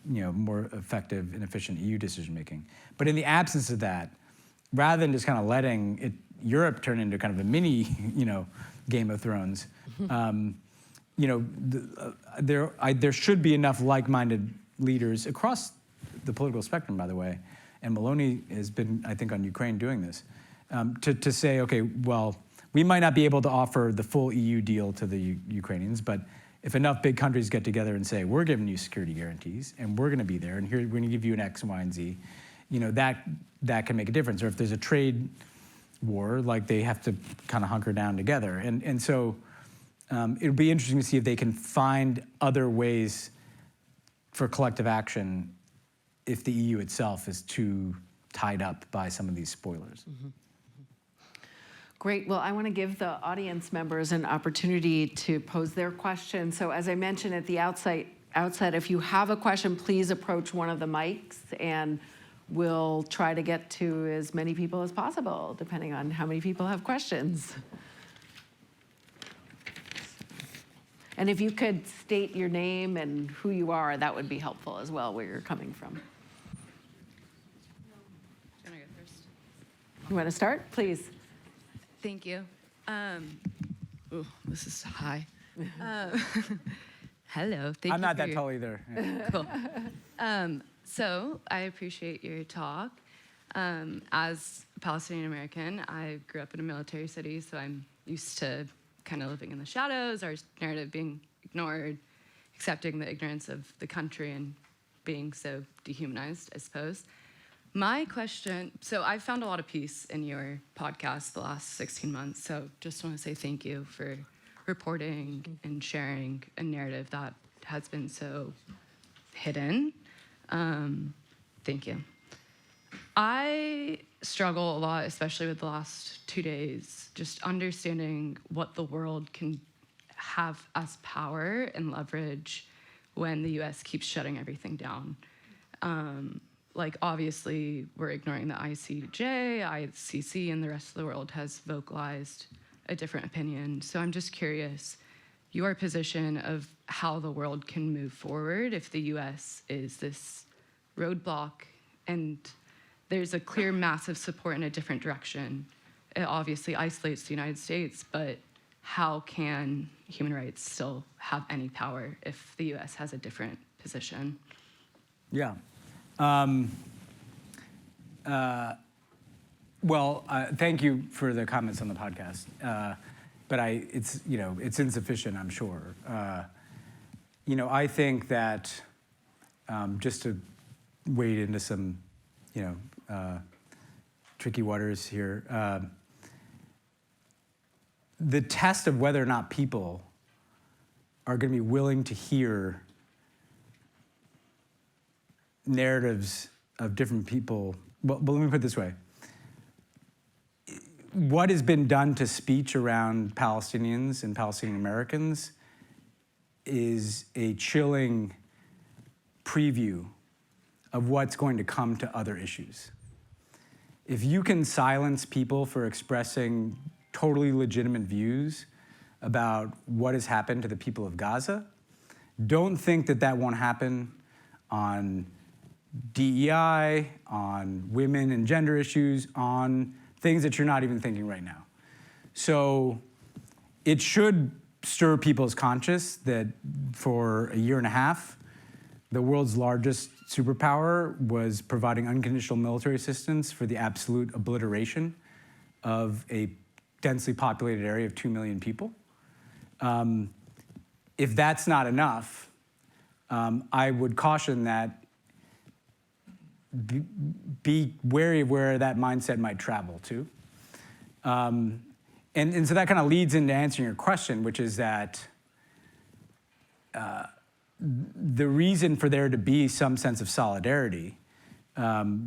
more effective and efficient EU decision-making. But in the absence of that, rather than just kind of letting Europe turn into kind of a mini, Game of Thrones, there should be enough like-minded leaders across the political spectrum, by the way, and Meloni has been, I think, on Ukraine doing this, to say, okay, well, we might not be able to offer the full EU deal to the Ukrainians, but if enough big countries get together and say, we're giving you security guarantees, and we're going to be there, and here we're going to give you an X, Y, and Z, that can make a difference. Or if there's a trade war, like they have to kind of hunker down together. And so it'll be interesting to see if they can find other ways for collective action if the EU itself is too tied up by some of these spoilers. Mm-hmm. Great. Well, I want to give the audience members an opportunity to pose their questions. So as I mentioned at the outset, if you have a question, please approach one of the mics, and we'll try to get to as many people as possible, depending on how many people have questions. And if you could state your name and who you are, that would be helpful as well, where you're coming from. Do you want to go first? You want to start? Please. Thank you. This is high. Hello. Thank you. I'm not that tall either. Cool. So I appreciate your talk. As a Palestinian American, I grew up in a military city, so I'm used to kind of living in the shadows, our narrative being ignored, accepting the ignorance of the country and being so dehumanized, I suppose. My question, so I've found a lot of peace in your podcast the last 16 months, so just want to say thank you for reporting and sharing a narrative that has been so hidden. Thank you. I struggle a lot, especially with the last 2 days, just understanding what the world can have as power and leverage when the US keeps shutting everything down. Obviously, we're ignoring the ICJ, ICC, and the rest of the world has vocalized a different opinion. So I'm just curious, your position of how the world can move forward if the US is this roadblock, and there's a clear massive support in a different direction. It obviously isolates the United States, but how can human rights still have any power if the US has a different position? Yeah. Thank you for the comments on the podcast. But it's insufficient, I'm sure. I think that just to wade into some, tricky waters here, the test of whether or not people are going to be willing to hear narratives of different people. But let me put it this way. What has been done to speech around Palestinians and Palestinian Americans is a chilling preview of what's going to come to other issues. If you can silence people for expressing totally legitimate views about what has happened to the people of Gaza, don't think that that won't happen on DEI, on women and gender issues, on things that you're not even thinking right now. So it should stir people's conscience that for a year and a half, the world's largest superpower was providing unconditional military assistance for the absolute obliteration of a densely populated area of 2 million people. If that's not enough, I would caution that be wary of where that mindset might travel to. And so that kind of leads into answering your question, which is that the reason for there to be some sense of solidarity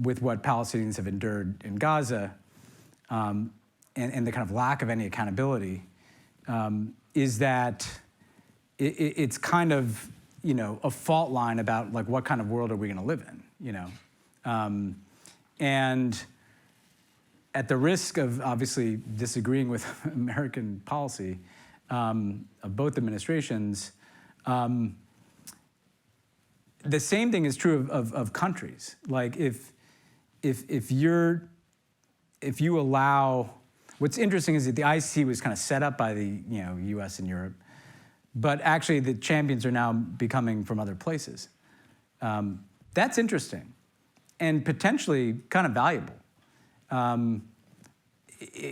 with what Palestinians have endured in Gaza and the kind of lack of any accountability, is that it's kind of, a fault line about like what kind of world are we going to live in, and at the risk of obviously disagreeing with American policy of both administrations, the same thing is true of countries. Like if you allow, what's interesting is that the ICC was kind of set up by the U.S. and Europe, but actually the champions are now becoming from other places. That's interesting and potentially kind of valuable.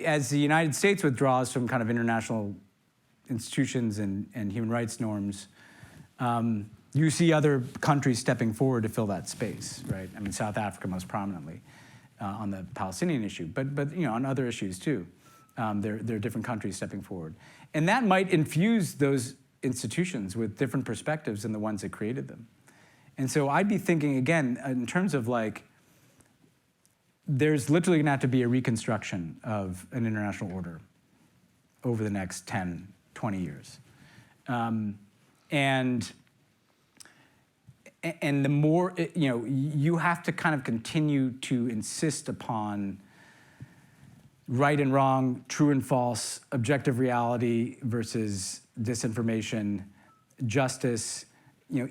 As the United States withdraws from kind of international institutions and human rights norms, you see other countries stepping forward to fill that space, right? I mean, South Africa most prominently on the Palestinian issue, but on other issues too. There are different countries stepping forward. And that might infuse those institutions with different perspectives than the ones that created them. And so I'd be thinking, again, in terms of like, there's literally gonna have to be a reconstruction of an international order over the next 10, 20 years. And the more, you have to kind of continue to insist upon right and wrong, true and false, objective reality versus disinformation, justice,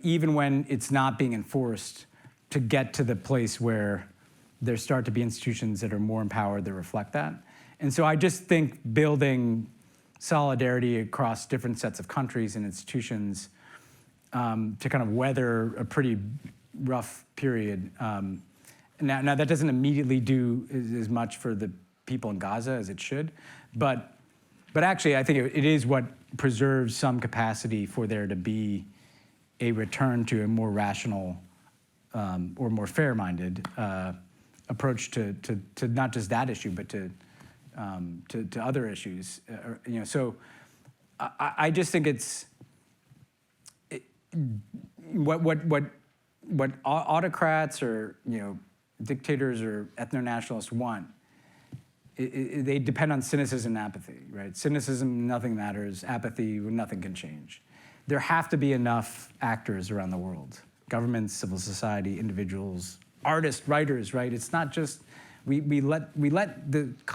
even when it's not being enforced, to get to the place where there start to be institutions that are more empowered that reflect that. And so I just think building solidarity across different sets of countries and institutions to kind of weather a pretty rough period. Now that doesn't immediately do as much for the people in Gaza as it should, but actually I think it is what preserves some capacity for there to be a return to a more rational or more fair-minded approach to not just that issue, but to other issues. So I just think it's what autocrats or dictators or ethno-nationalists want. They depend on cynicism and apathy, right? Cynicism, nothing matters. Apathy, nothing can change. There have to be enough actors around the world: governments, civil society, individuals, artists, writers, right? It's not just we let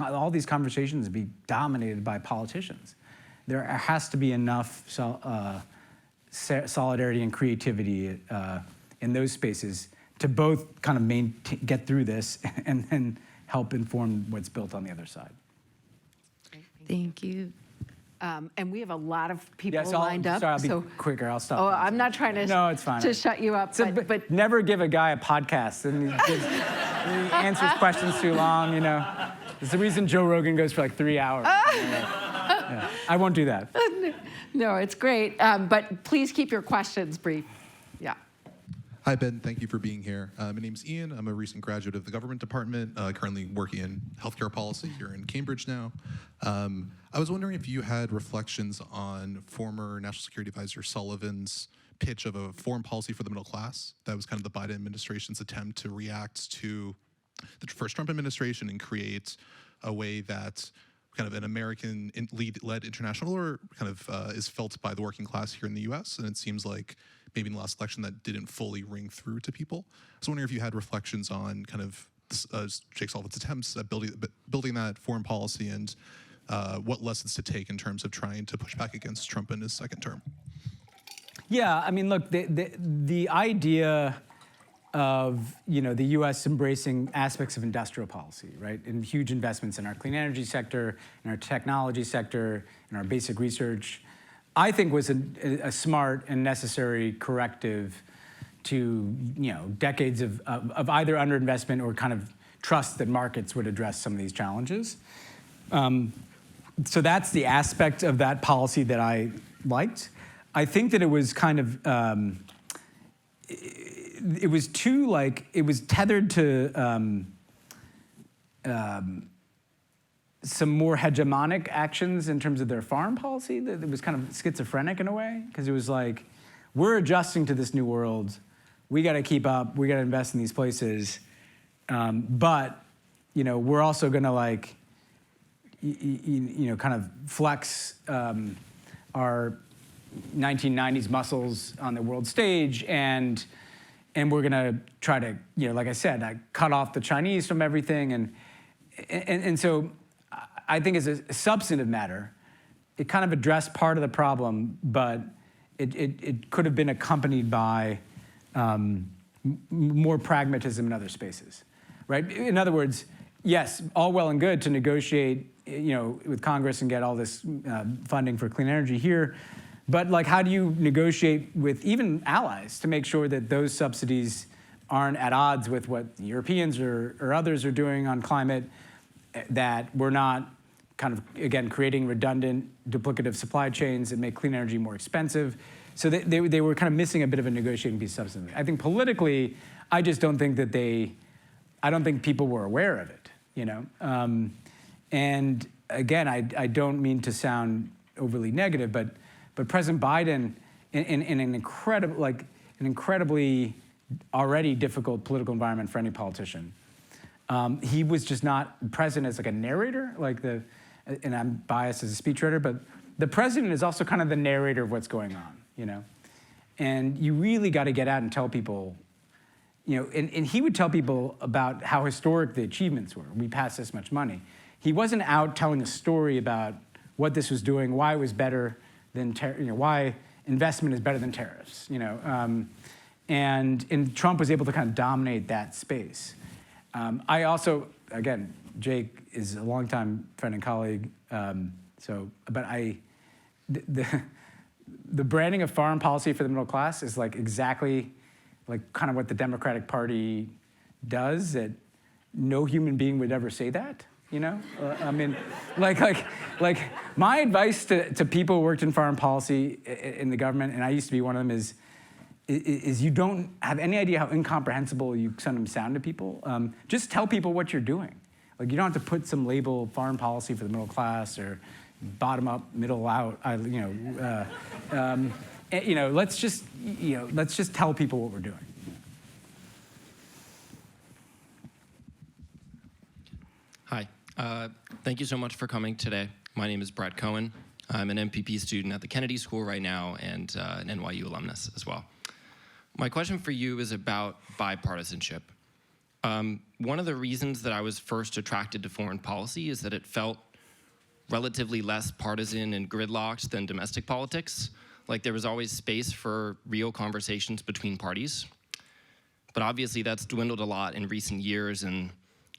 all these conversations be dominated by politicians. There has to be enough solidarity and creativity in those spaces to both kind of get through this and then help inform what's built on the other side. Thank you. And we have a lot of people Yes, lined up. Sorry, I'll be quicker. I'll stop. Oh, I'm not trying to. No, it's fine. To shut you up, but never give a guy a podcast and he answers questions too long. It's the reason Joe Rogan goes for like 3 hours. Yeah. I won't do that. No, it's great. But please keep your questions brief. Yeah. Hi, Ben. Thank you for being here. My name's Ian. I'm a recent graduate of the government department, currently working in healthcare policy here in Cambridge now. I was wondering if you had reflections on former National Security Advisor Sullivan's pitch of a foreign policy for the middle class. That was kind of the Biden administration's attempt to react to the first Trump administration and create a way that kind of an American led international order kind of is felt by the working class here in the US. And it seems like maybe in the last election that didn't fully ring through to people. I was wondering if you had reflections on kind of Jake Sullivan's attempts at building that foreign policy and what lessons to take in terms of trying to push back against Trump in his second term. Yeah, I mean, look, the idea of the U.S. embracing aspects of industrial policy, right, and huge investments in our clean energy sector, in our technology sector, in our basic research, I think was a smart and necessary corrective to decades of either underinvestment or kind of trust that markets would address some of these challenges. So that's the aspect of that policy that I liked. I think that it was kind of it was too it was tethered to some more hegemonic actions in terms of their foreign policy. That it was kind of schizophrenic in a way, because it was like, we're adjusting to this new world. We got to keep up. We got to invest in these places. But we're also going to kind of flex our 1990s muscles on the world stage, and we're going to try to, like I said, cut off the Chinese from everything, and so I think as a substantive matter, it kind of addressed part of the problem, but it could have been accompanied by more pragmatism in other spaces, right? In other words, yes, all well and good to negotiate, with Congress and get all this funding for clean energy here, but like, how do you negotiate with even allies to make sure that those subsidies aren't at odds with what the Europeans or others are doing on climate, that we're not kind of, again, creating redundant, duplicative supply chains that make clean energy more expensive. So they were kind of missing a bit of a negotiating piece substantively. I think politically, I just don't think that I don't think people were aware of it, and again, I don't mean to sound overly negative, but President Biden, in an incredibly already difficult political environment for any politician, he was just not present as like a narrator, and I'm biased as a speechwriter, but the president is also kind of the narrator of what's going on, and you really got to get out and tell people, and he would tell people about how historic the achievements were. We passed this much money. He wasn't out telling a story about what this was doing, why it was better than, why investment is better than tariffs, and Trump was able to kind of dominate that space. I also, again, Jake is a longtime friend and colleague, the branding of foreign policy for the middle class is exactly kind of what the Democratic Party does, that no human being would ever say that, I mean, my advice to people who worked in foreign policy in the government, and I used to be one of them, is you don't have any idea how incomprehensible you sometimes sound to people. Just tell people what you're doing. You don't have to put some label, foreign policy for the middle class or bottom up, middle out. Let's just tell people what we're doing. Hi, thank you so much for coming today. My name is Brett Cohen. I'm an MPP student at the Kennedy School right now and an NYU alumnus as well. My question for you is about bipartisanship. One of the reasons that I was first attracted to foreign policy is that it felt relatively less partisan and gridlocked than domestic politics. There was always space for real conversations between parties. But obviously that's dwindled a lot in recent years, and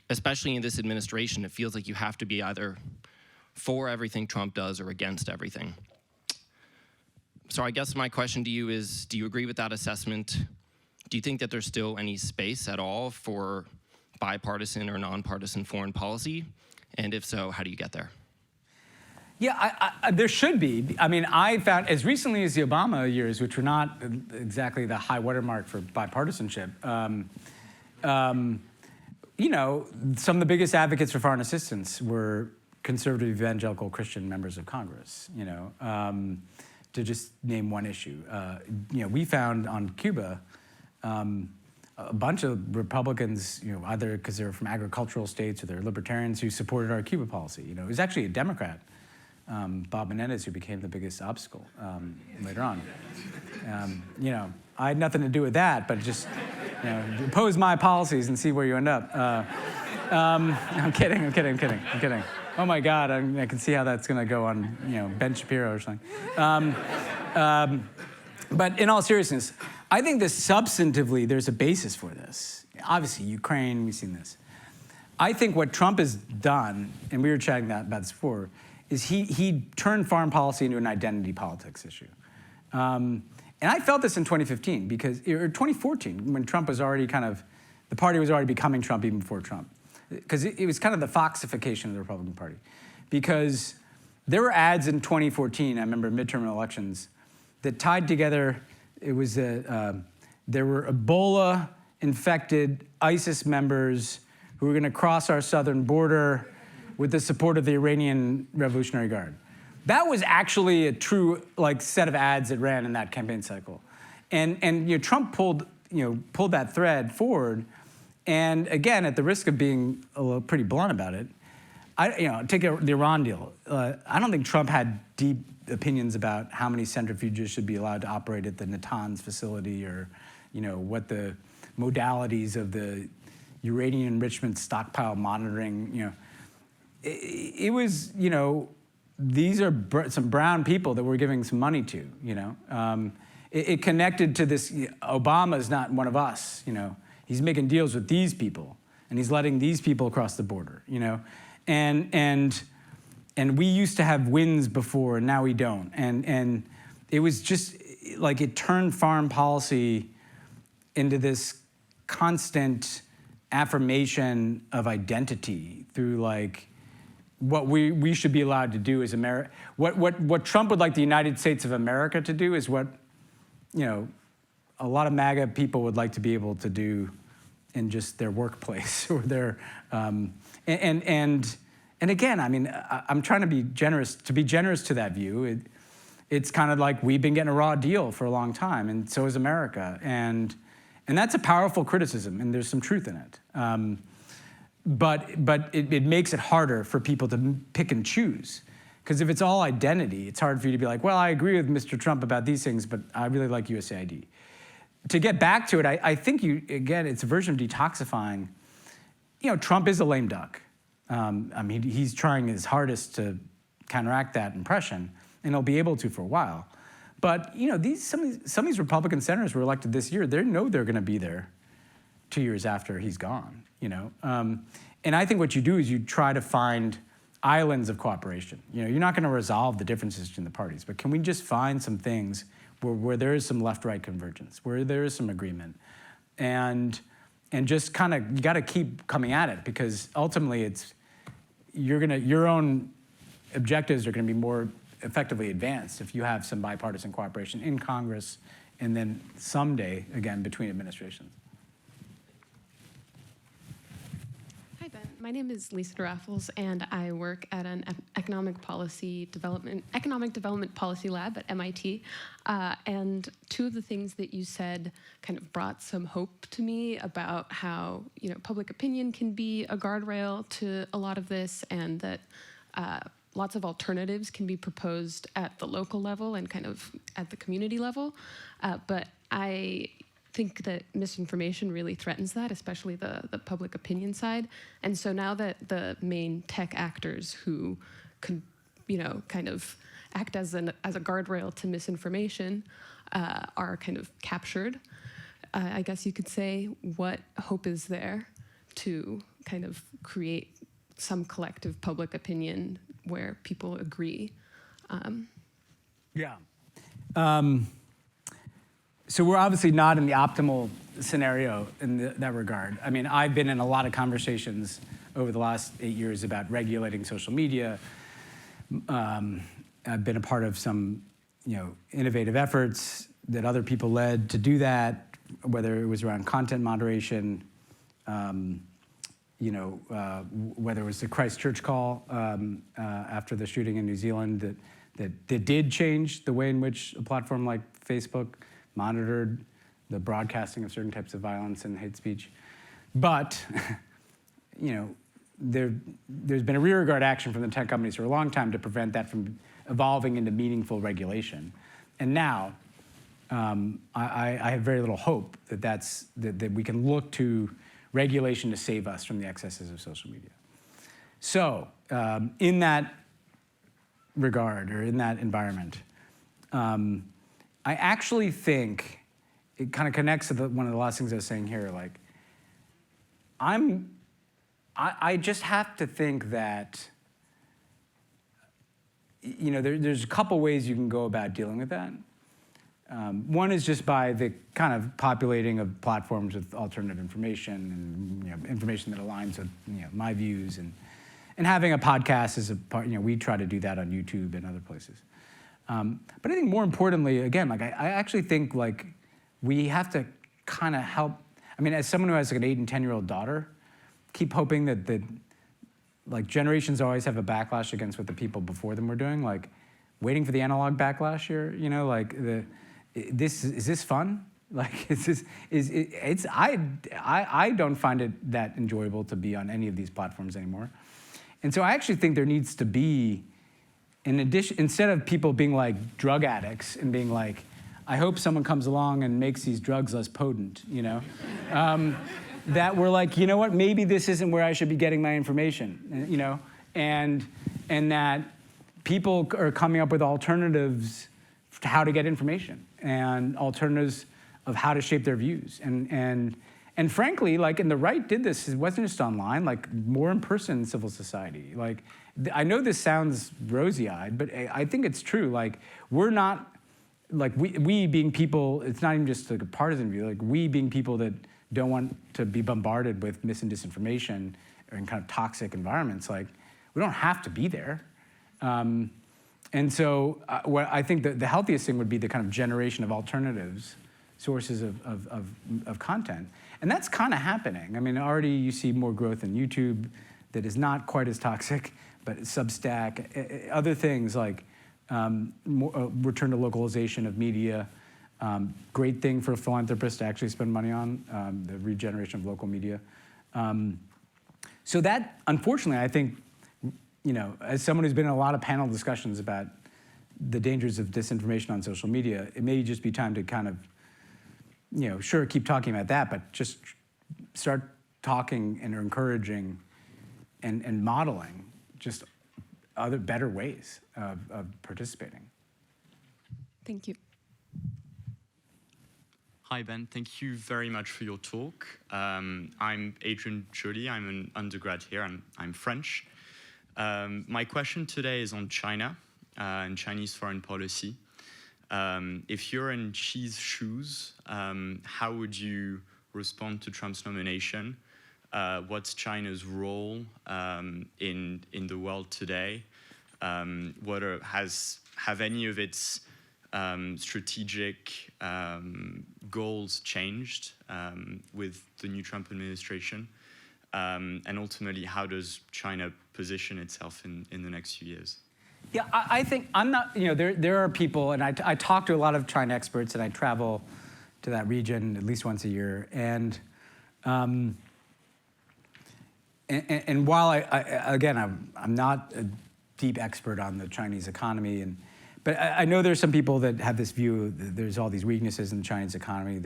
especially in this administration, it feels like you have to be either for everything Trump does or against everything. So I guess my question to you is, do you agree with that assessment? Do you think that there's still any space at all for bipartisan or nonpartisan foreign policy? And if so, how do you get there? Yeah, there should be. I mean, I found as recently as the Obama years, which were not exactly the high watermark for bipartisanship, some of the biggest advocates for foreign assistance were conservative evangelical Christian members of Congress, to just name one issue. We found on Cuba a bunch of Republicans, either because they're from agricultural states or they're libertarians who supported our Cuba policy. It was actually a Democrat, Bob Menendez, who became the biggest obstacle later on. I had nothing to do with that, but just oppose my policies and see where you end up. I'm kidding. Oh my God, I can see how that's going to go on, Ben Shapiro or something. But in all seriousness, I think that substantively there's a basis for this. Obviously, Ukraine, we've seen this. I think what Trump has done, and we were chatting about this before, is he turned foreign policy into an identity politics issue. And I felt this in 2015, or 2014, when Trump was already the party was already becoming Trump even before Trump. Because it was kind of the Foxification of the Republican Party. Because there were ads in 2014, I remember midterm elections, that tied together, there were Ebola-infected ISIS members who were going to cross our southern border with the support of the Iranian Revolutionary Guard. That was actually a true set of ads that ran in that campaign cycle. And Trump pulled that thread forward. And again, at the risk of being pretty blunt about it, take the Iran deal. I don't think Trump had deep opinions about how many centrifuges should be allowed to operate at the Natanz facility, or, what the modalities of the uranium enrichment stockpile monitoring. It was, these are some brown people that we're giving some money to. It connected to this. Obama's not one of us. He's making deals with these people, and he's letting these people across the border. And we used to have wins before, and now we don't. And it was just like it turned foreign policy into this constant affirmation of identity through what we should be allowed to do as America. What Trump would like the United States of America to do is what a lot of MAGA people would like to be able to do in just their workplace or their and again, I mean, I'm trying to be generous to that view. It's kind of like we've been getting a raw deal for a long time, and so is America, and that's a powerful criticism, and there's some truth in it. But it makes it harder for people to pick and choose, because if it's all identity, it's hard for you to be like, well, I agree with Mr. Trump about these things, but I really like USAID. To get back to it, I think it's a version of detoxifying. Trump is a lame duck. He's trying his hardest to counteract that impression, and he'll be able to for a while. But some of these Republican senators were elected this year. They know they're going to be there 2 years after he's gone. And I think what you do is you try to find islands of cooperation. You're not going to resolve the differences between the parties, but can we just find some things where there is some left-right convergence, where there is some agreement, and just kind of you got to keep coming at it, because ultimately your own objectives are going to be more effectively advanced if you have some bipartisan cooperation in Congress, and then someday again between administrations. Hi, Ben. My name is Lisa Raffles, and I work at an economic development policy lab at MIT. And two of the things that you said kind of brought some hope to me about how public opinion can be a guardrail to a lot of this, and that lots of alternatives can be proposed at the local level and kind of at the community level. But I think that misinformation really threatens that, especially the public opinion side. And so now that the main tech actors who could, kind of act as a guardrail to misinformation are kind of captured, I guess you could say, what hope is there to kind of create some collective public opinion where people agree? Yeah. So we're obviously not in the optimal scenario in that regard. I mean, I've been in a lot of conversations over the last 8 years about regulating social media. I've been a part of some, innovative efforts that other people led to do that, whether it was around content moderation, whether it was the Christchurch call after the shooting in New Zealand that did change the way in which a platform like Facebook monitored the broadcasting of certain types of violence and hate speech. But, there's been a rearguard action from the tech companies for a long time to prevent that from evolving into meaningful regulation. And now, I have very little hope that we can look to regulation to save us from the excesses of social media. So, in that regard, or in that environment, I actually think it kind of connects to one of the last things I was saying here. I just have to think that, there's a couple ways you can go about dealing with that. One is just by the kind of populating of platforms with alternative information and information that aligns with my views, and having a podcast as a part. We try to do that on YouTube and other places. But I think more importantly, again, I actually think we have to kind of help. I mean, as someone who has an 8 and 10-year-old daughter, keep hoping that generations always have a backlash against what the people before them were doing. Waiting for the analog backlash here. Is this fun? I don't find it that enjoyable to be on any of these platforms anymore. And so I actually think there needs to be, in addition, instead of people being like drug addicts and being like, I hope someone comes along and makes these drugs less potent, you know? That we're like, you know what, maybe this isn't where I should be getting my information, you know? And that people are coming up with alternatives to how to get information and alternatives of how to shape their views. And frankly, like, and the right did this, it wasn't just online, like more in person civil society. Like, I know this sounds rosy-eyed, but I think it's true. Like, we're not, like we being people, it's not even just like a partisan view, like we being people that don't want to be bombarded with mis and disinformation or in kind of toxic environments, like we don't have to be there. And so what I think the healthiest thing would be the kind of generation of alternatives, sources of content. And that's kind of happening. I mean, already you see more growth in YouTube that is not quite as toxic, but Substack, other things like return to localization of media, great thing for a philanthropist to actually spend money on, the regeneration of local media. So that, unfortunately, I think, you know, as someone who's been in a lot of panel discussions about the dangers of disinformation on social media, it may just be time to kind of, you know, sure, keep talking about that, but just start talking and encouraging and modeling just other better ways of participating. Thank you. Hi, Ben. Thank you very much for your talk. I'm Adrian Joly. I'm an undergrad here, and I'm French. My question today is on China and Chinese foreign policy. If you're in Xi's shoes, how would you respond to Trump's nomination? What's China's role in the world today? Have any of its strategic goals changed with the new Trump administration? And ultimately, how does China position itself in the next few years? Yeah, I think I'm not, you know, there are people, and I talk to a lot of China experts, and I travel to that region at least once a year. And while I'm not a deep expert on the Chinese economy, but I know there's some people that have this view that there's all these weaknesses in the Chinese economy.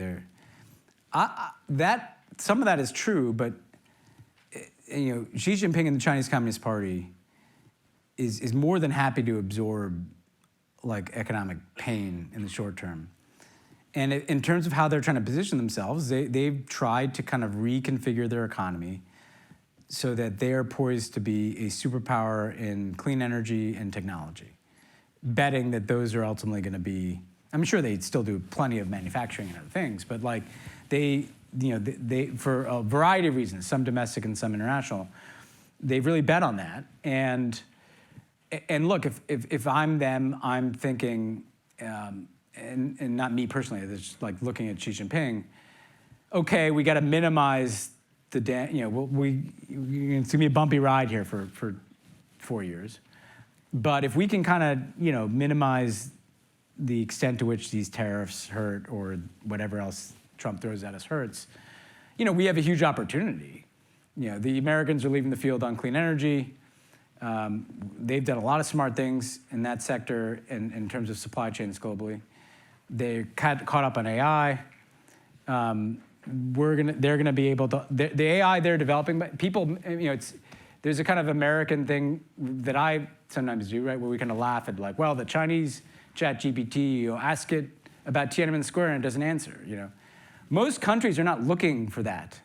Some of that is true, but you know, Xi Jinping and the Chinese Communist Party is more than happy to absorb like economic pain in the short term. And in terms of how they're trying to position themselves, they've tried to kind of reconfigure their economy so that they are poised to be a superpower in clean energy and technology, betting that those are ultimately going to be, I'm sure they still do plenty of manufacturing and other things, but like they for a variety of reasons, some domestic and some international, they've really bet on that. And look, if I'm them, I'm thinking, and not me personally, it's just like looking at Xi Jinping, okay, we got to minimize it's going to be a bumpy ride here for 4 years. But if we can kind of, minimize the extent to which these tariffs hurt or whatever else Trump throws at us hurts, we have a huge opportunity. The Americans are leaving the field on clean energy. They've done a lot of smart things in that sector in terms of supply chains globally. They're caught up on AI. They're gonna be able to, the AI they're developing, but people, there's a kind of American thing that I sometimes do, right, where we kind of laugh at like, well, the Chinese ChatGPT, ask it about Tiananmen Square and it doesn't answer, Most countries are not looking for that.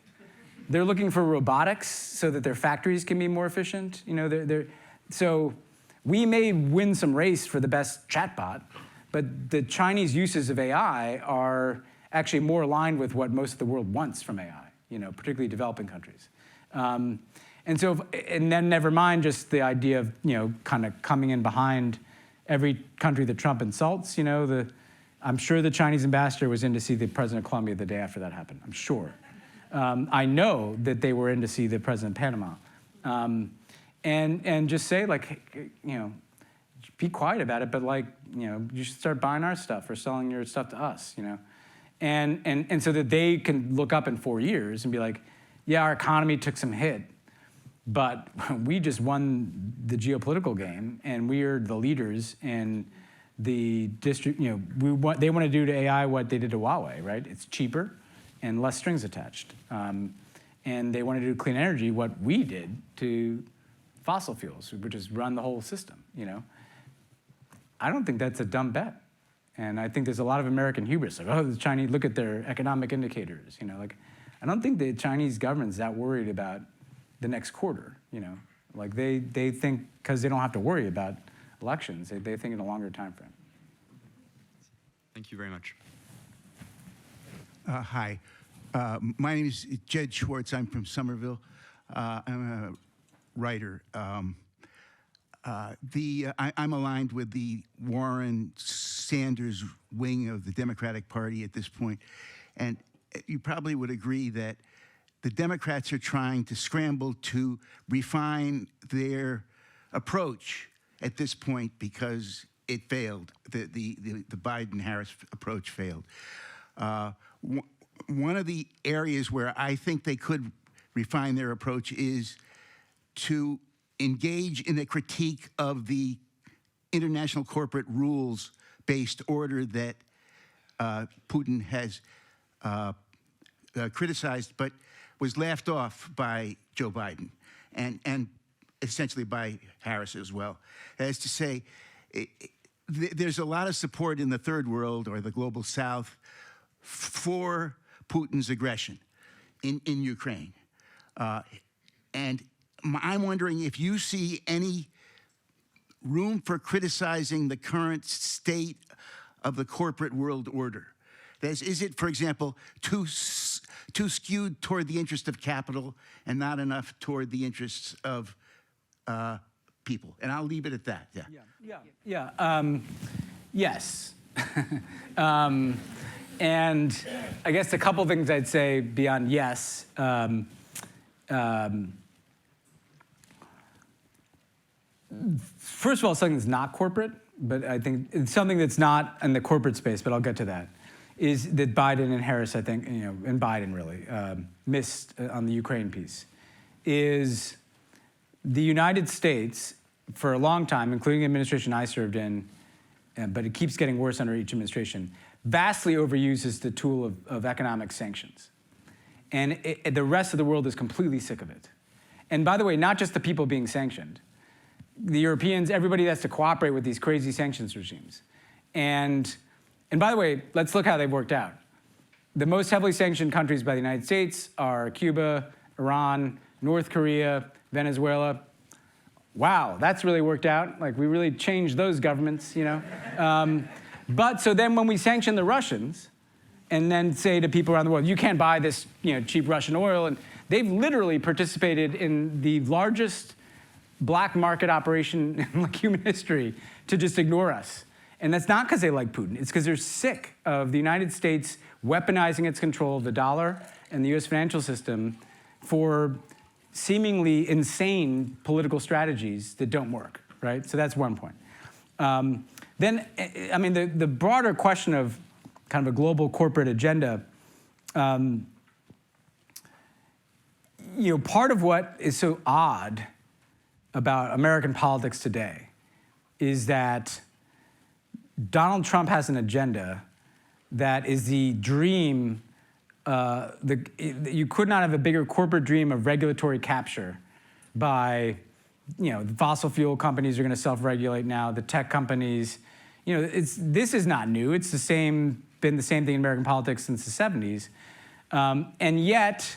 They're looking for robotics so that their factories can be more efficient. So we may win some race for the best chatbot, but the Chinese uses of AI are actually more aligned with what most of the world wants from AI, particularly developing countries. And then never mind just the idea of, kind of coming in behind every country that Trump insults. I'm sure the Chinese ambassador was in to see the president of Colombia the day after that happened. I'm sure. I know that they were in to see the president of Panama. And just say, like, be quiet about it, but like, you should start buying our stuff or selling your stuff to us, And so that they can look up in 4 years and be like, yeah, our economy took some hit, but we just won the geopolitical game, and we're the leaders in the district. You know, they want to do to AI what they did to Huawei, right? It's cheaper and less strings attached. And they want to do clean energy what we did to fossil fuels, which is run the whole system, you know? I don't think that's a dumb bet. And I think there's a lot of American hubris, like, oh, the Chinese, look at their economic indicators, you know? Like, I don't think the Chinese government's that worried about the next quarter, you know? Like, they think, because they don't have to worry about elections, they think in a longer time frame. Thank you very much. Hi. My name is Jed Schwartz. I'm from Somerville. I'm a writer. I'm aligned with the Warren-Sanders wing of the Democratic Party at this point. And you probably would agree that the Democrats are trying to scramble to refine their approach at this point because it failed. The Biden-Harris approach failed. One of the areas where I think they could refine their approach is to engage in a critique of the international corporate rules-based order that Putin has criticized, but was laughed off by Joe Biden and essentially by Harris as well. That is to say, there's a lot of support in the third world or the global south for Putin's aggression in Ukraine. And I'm wondering if you see any room for criticizing the current state of the corporate world order. That is it, for example, too skewed toward the interest of capital and not enough toward the interests of people? And I'll leave it at that. Yes. And I guess a couple things I'd say beyond yes. First of all, something that's not corporate, but I think it's something that's not in the corporate space, but I'll get to that, is that Biden and Harris, I think, you know, and Biden really, missed on the Ukraine piece, is the United States, for a long time, including the administration I served in, but it keeps getting worse under each administration, vastly overuses the tool of economic sanctions. And the rest of the world is completely sick of it. And by the way, not just the people being sanctioned. The Europeans, everybody has to cooperate with these crazy sanctions regimes. And by the way, let's look how they've worked out. The most heavily sanctioned countries by the United States are Cuba, Iran, North Korea, Venezuela. Wow, that's really worked out. Like, we really changed those governments, you know? But so then when we sanction the Russians and then say to people around the world, you can't buy this, you know, cheap Russian oil, and they've literally participated in the largest black market operation in like human history to just ignore us. And that's not because they like Putin. It's because they're sick of the United States weaponizing its control of the dollar and the US financial system for seemingly insane political strategies that don't work, right? So that's one point. Then, I mean, the broader question of kind of a global corporate agenda, you know, part of what is so odd about American politics today is that Donald Trump has an agenda that is the dream. You could not have a bigger corporate dream of regulatory capture by, you know, the fossil fuel companies are going to self-regulate now, the tech companies. You know, this is not new. It's been the same thing in American politics since the 70s. And yet,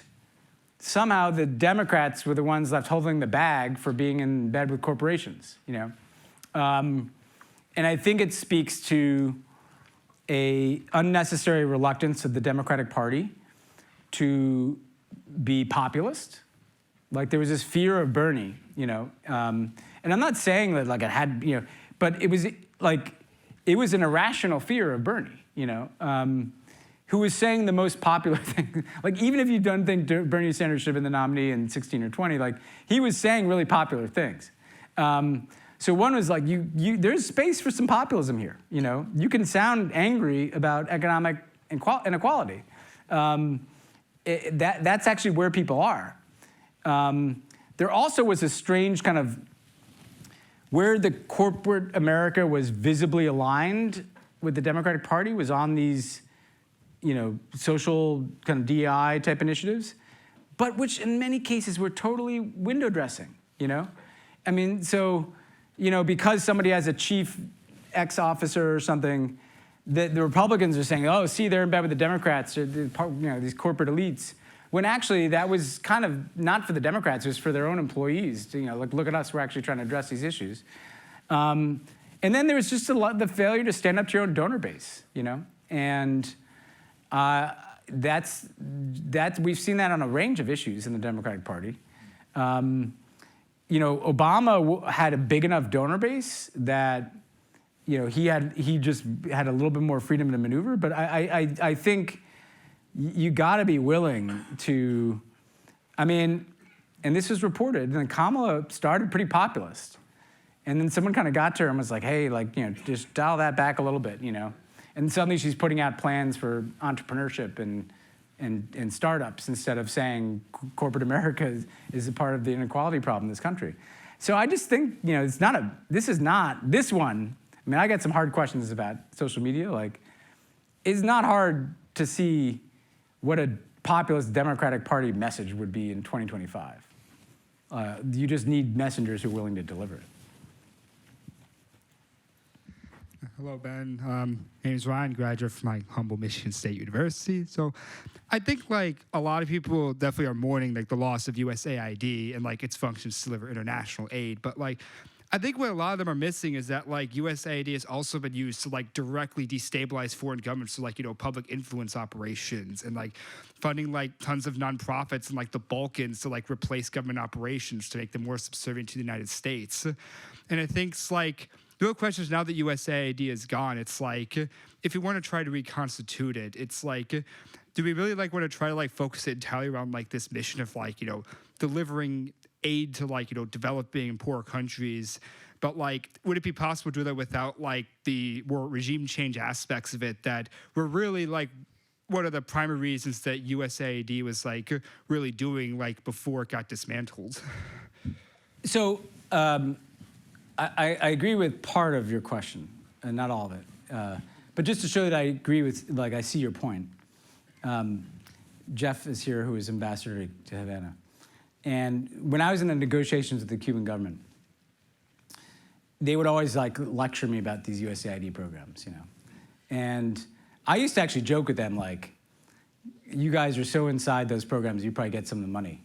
somehow the Democrats were the ones left holding the bag for being in bed with corporations, you know? And I think it speaks to a unnecessary reluctance of the Democratic Party to be populist. Like, there was this fear of Bernie, you know? And I'm not saying that, like, it had, you know, but it was like, it was an irrational fear of Bernie, you know, who was saying the most popular thing. Like, even if you don't think Bernie Sanders should have been the nominee in 16 or 20, like, he was saying really popular things. So one was like, there's space for some populism here, you know? You can sound angry about economic inequality. That's actually where people are. there also was a strange kind of where the corporate America was visibly aligned with the Democratic Party was on these, social kind of DEI type initiatives, but which in many cases were totally window dressing, I mean, so, because somebody has a chief X officer or something, the Republicans are saying, oh, see, they're in bed with the Democrats, or these corporate elites. When actually that was kind of not for the Democrats, it was for their own employees. Look at us, we're actually trying to address these issues. And then there was just the failure to stand up to your own donor base, And that's we've seen that on a range of issues in the Democratic Party. Obama had a big enough donor base that, he just had a little bit more freedom to maneuver. But I think you got to be willing to, and this was reported, and Kamala started pretty populist. And then someone kind of got to her and was like, hey, just dial that back a little bit, And suddenly she's putting out plans for entrepreneurship and startups instead of saying corporate America is a part of the inequality problem in this country. So I just think, this one, I got some hard questions about social media. It's not hard to see what a populist Democratic Party message would be in 2025. You just need messengers who are willing to deliver it. Hello, Ben. My name is Ryan, graduate from my humble Michigan State University. So I think a lot of people definitely are mourning the loss of USAID and its functions to deliver international aid. But I think what a lot of them are missing is that USAID has also been used to directly destabilize foreign governments, so public influence operations and funding tons of nonprofits in the Balkans to replace government operations to make them more subservient to the United States. And I think it's the real question is, now that USAID is gone, it's if we want to try to reconstitute it, it's do we really want to try to focus it entirely around this mission of delivering aid to developing and poor countries, but would it be possible to do that without the more regime change aspects of it that were really one of the primary reasons that USAID was really doing before it got dismantled? So I agree with part of your question, and not all of it. But just to show that I agree with, I see your point. Jeff is here, who is ambassador to Havana. And when I was in the negotiations with the Cuban government, they would always lecture me about these USAID programs, And I used to actually joke with them, you guys are so inside those programs, you probably get some of the money,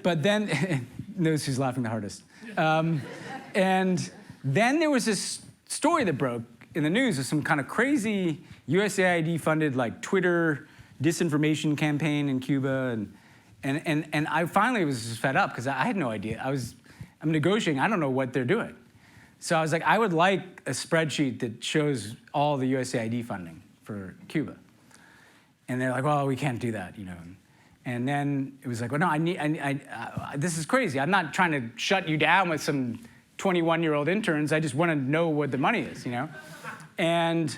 But then, knows who's laughing the hardest. And then there was this story that broke in the news of some kind of crazy USAID-funded Twitter disinformation campaign in Cuba, and I finally was just fed up because I had no idea. I'm negotiating. I don't know what they're doing. So I was like, I would like a spreadsheet that shows all the USAID funding for Cuba. And they're like, well, we can't do that, And then it was like, well, no, this is crazy. I'm not trying to shut you down with some 21-year-old interns. I just want to know what the money is, And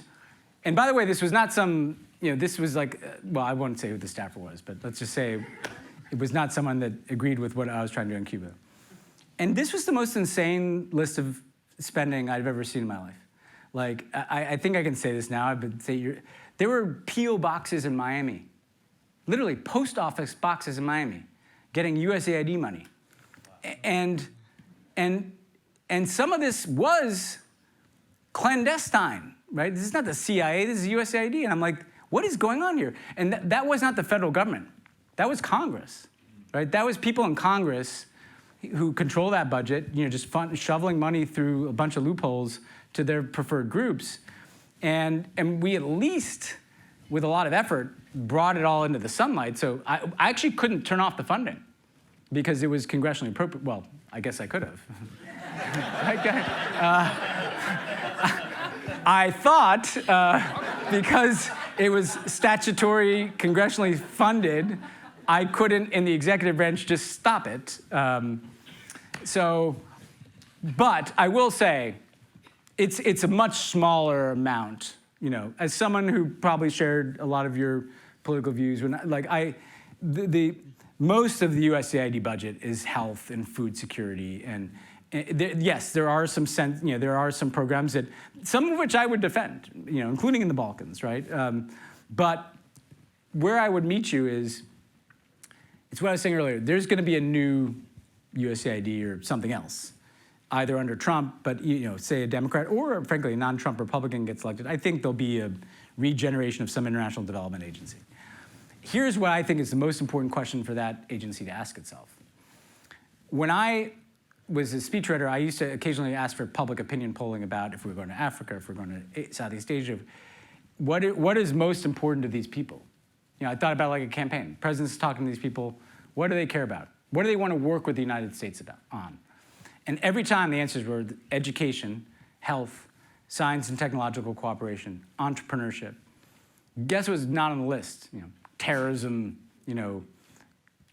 by the way, this was not some, this was well, I won't say who the staffer was, but let's just say it was not someone that agreed with what I was trying to do in Cuba. And this was the most insane list of spending I've ever seen in my life. I think I can say this now. There were P.O. boxes in Miami. Literally post office boxes in Miami getting USAID money. And some of this was clandestine, right? This is not the CIA, this is USAID. And I'm like, what is going on here? And that was not the federal government. That was Congress, right? That was people in Congress who control that budget, just shoveling money through a bunch of loopholes to their preferred groups. And we at least, with a lot of effort, brought it all into the sunlight. So I actually couldn't turn off the funding because it was congressionally appropriate. Well, I guess I could have. I thought because it was statutory, congressionally funded, I couldn't, in the executive branch, just stop it. But I will say, it's a much smaller amount. As someone who probably shared a lot of your political views, most of the USAID budget is health and food security, and yes, there are some there are some programs that, some of which I would defend, including in the Balkans, right? But where I would meet you is, it's what I was saying earlier. There's going to be a new USAID or something else, either under Trump, but say a Democrat, or frankly a non-Trump Republican gets elected. I think there'll be a regeneration of some international development agency. Here's what I think is the most important question for that agency to ask itself. When I was a speechwriter, I used to occasionally ask for public opinion polling about if we were going to Africa, if we're going to Southeast Asia, what is most important to these people? I thought about like a campaign. President's talking to these people. What do they care about? What do they want to work with the United States on? And every time the answers were education, health, science and technological cooperation, entrepreneurship. Guess what was not on the list? Terrorism,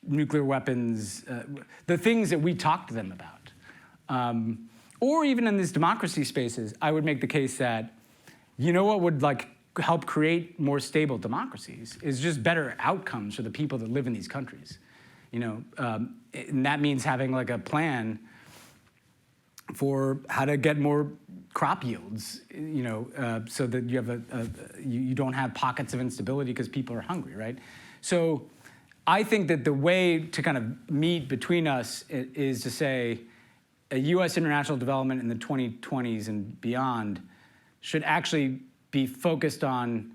nuclear weapons, the things that we talk to them about. Or even in these democracy spaces, I would make the case that, what would help create more stable democracies is just better outcomes for the people that live in these countries. And that means having a plan for how to get more crop yields, so that you have you don't have pockets of instability because people are hungry, right? So I think that the way to kind of meet between us is to say a U.S. international development in the 2020s and beyond should actually be focused on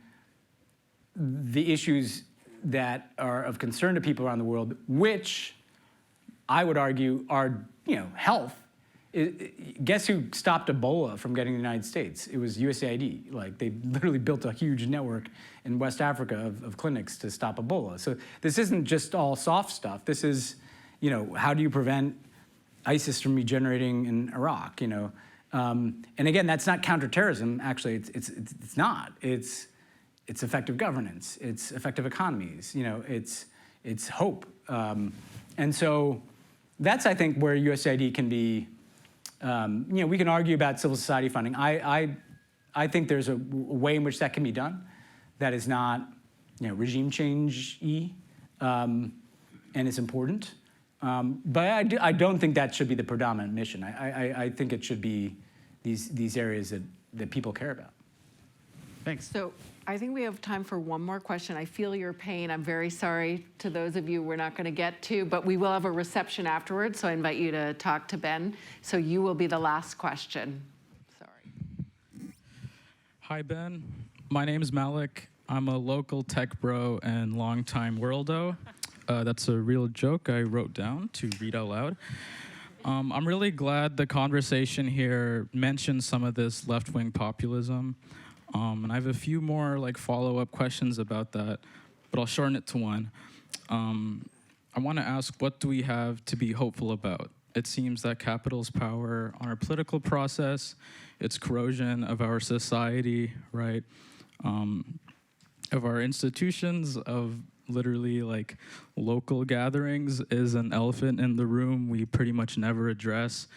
the issues that are of concern to people around the world, which I would argue are, health. Guess who stopped Ebola from getting to the United States? It was USAID. They literally built a huge network in West Africa of clinics to stop Ebola. So this isn't just all soft stuff. This is, how do you prevent ISIS from regenerating in Iraq? And again, that's not counterterrorism. Actually, it's not. It's effective governance. It's effective economies. It's hope. And so that's, I think, where USAID can be. We can argue about civil society funding. I think there's a way in which that can be done that is not, regime change-y, and it's important. But I don't think that should be the predominant mission. I think it should be these areas that people care about. Thanks. So I think we have time for one more question. I feel your pain. I'm very sorry to those of you we're not going to get to, but we will have a reception afterwards, so I invite you to talk to Ben. So you will be the last question. Sorry. Hi, Ben. My name is Malik. I'm a local tech bro and longtime worldo. That's a real joke I wrote down to read out loud. I'm really glad the conversation here mentioned some of this left-wing populism. And I have a few more follow-up questions about that, but I'll shorten it to one. I want to ask, what do we have to be hopeful about? It seems that capital's power on our political process, its corrosion of our society, right? Of our institutions, of literally local gatherings is an elephant in the room we pretty much never address.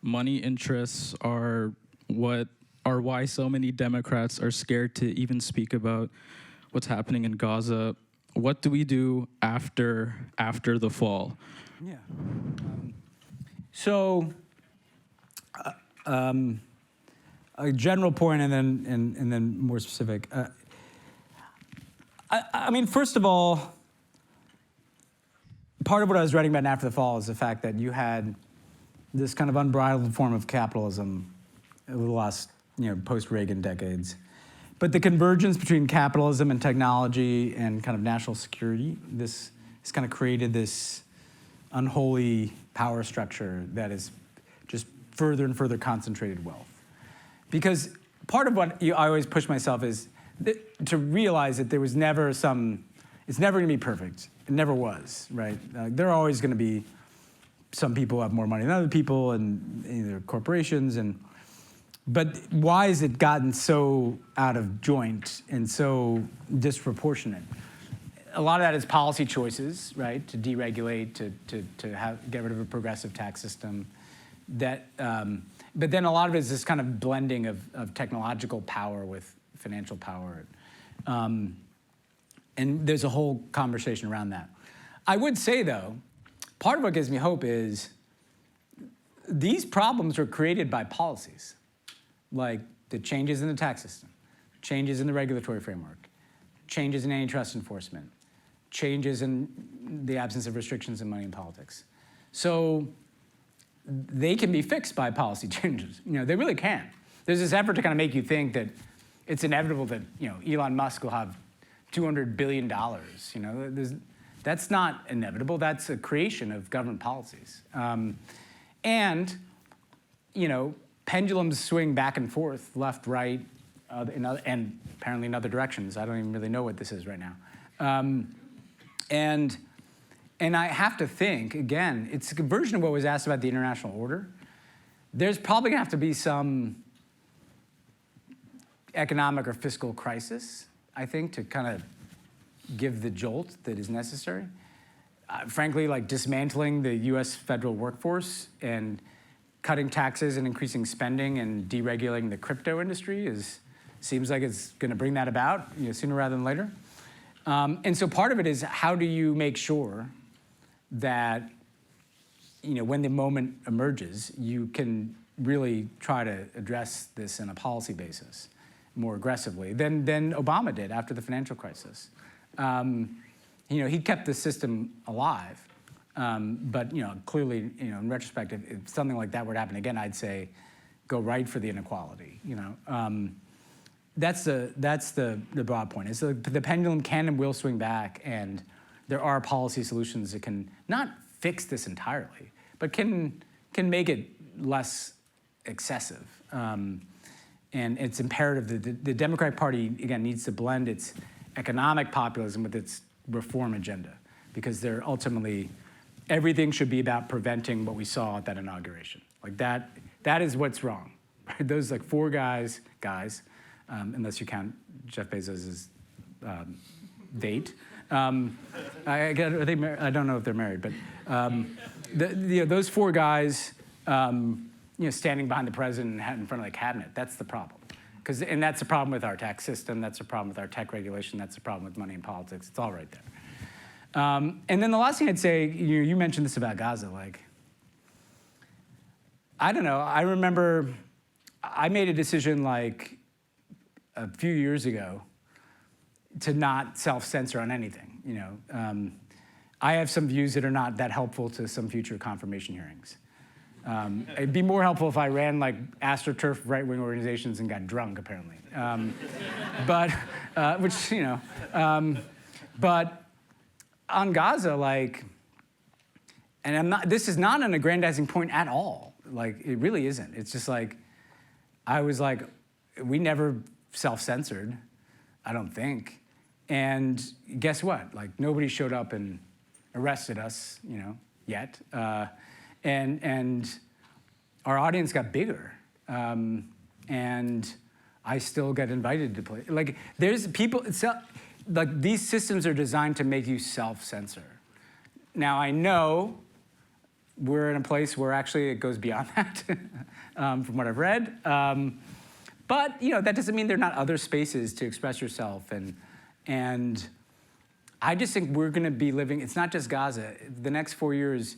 Money interests are why so many Democrats are scared to even speak about what's happening in Gaza. What do we do after the fall? Yeah. So a general point and then more specific. I mean, first of all, part of what I was writing about in After the Fall is the fact that you had this kind of unbridled form of capitalism over the last, post-Reagan decades. But the convergence between capitalism and technology and kind of national security, this has kind of created this unholy power structure that is just further and further concentrated wealth. Because part of what I always push myself is to realize that there was never it's never going to be perfect. It never was, right? There are always going to be some people who have more money than other people, and either corporations, but why has it gotten so out of joint and so disproportionate? A lot of that is policy choices, right? To deregulate, to get rid of a progressive tax system. But then a lot of it is this kind of blending of technological power with financial power. And there's a whole conversation around that. I would say, though, part of what gives me hope is these problems were created by policies, like the changes in the tax system, changes in the regulatory framework, changes in antitrust enforcement, changes in the absence of restrictions in money in politics. So they can be fixed by policy changes. They really can. There's this effort to kind of make you think that it's inevitable that Elon Musk will have $200 billion. That's not inevitable. That's a creation of government policies. And pendulums swing back and forth, left, right, and apparently in other directions. I don't even really know what this is right now. And I have to think, again, it's a version of what was asked about the international order. There's probably going to have to be some economic or fiscal crisis, I think, to kind of give the jolt that is necessary. Frankly, like dismantling the US federal workforce and cutting taxes and increasing spending and deregulating the crypto industry seems like it's going to bring that about sooner rather than later. And so part of it is, how do you make sure that when the moment emerges, you can really try to address this on a policy basis more aggressively than Obama did after the financial crisis. He kept the system alive, but clearly, in retrospect, if something like that were to happen again, I'd say go right for the inequality. That's the broad point. Is the pendulum can and will swing back, and there are policy solutions that can not fix this entirely, but can make it less excessive. And it's imperative that the Democratic Party, again, needs to blend its economic populism with its reform agenda, because they're ultimately, everything should be about preventing what we saw at that inauguration. Like that is what's wrong. Right? Those like four guys, unless you count Jeff Bezos' date. I don't know if they're married, but those four guys, standing behind the president in front of the cabinet, that's the problem. And that's the problem with our tax system, that's the problem with our tech regulation, that's the problem with money in politics. It's all right there. And then the last thing I'd say, you mentioned this about Gaza, I don't know, I remember I made a decision like a few years ago to not self-censor on anything. I have some views that are not that helpful to some future confirmation hearings. It'd be more helpful if I ran like AstroTurf right-wing organizations and got drunk, apparently. But on Gaza, and this is not an aggrandizing point at all. It really isn't. It's just I was we never self-censored, I don't think. And guess what? Nobody showed up and arrested us, yet. And our audience got bigger. And I still get invited to play. There's people, these systems are designed to make you self-censor. Now, I know we're in a place where actually it goes beyond that, from what I've read. But that doesn't mean there are not other spaces to express yourself. And I just think we're going to be living, it's not just Gaza. The next 4 years,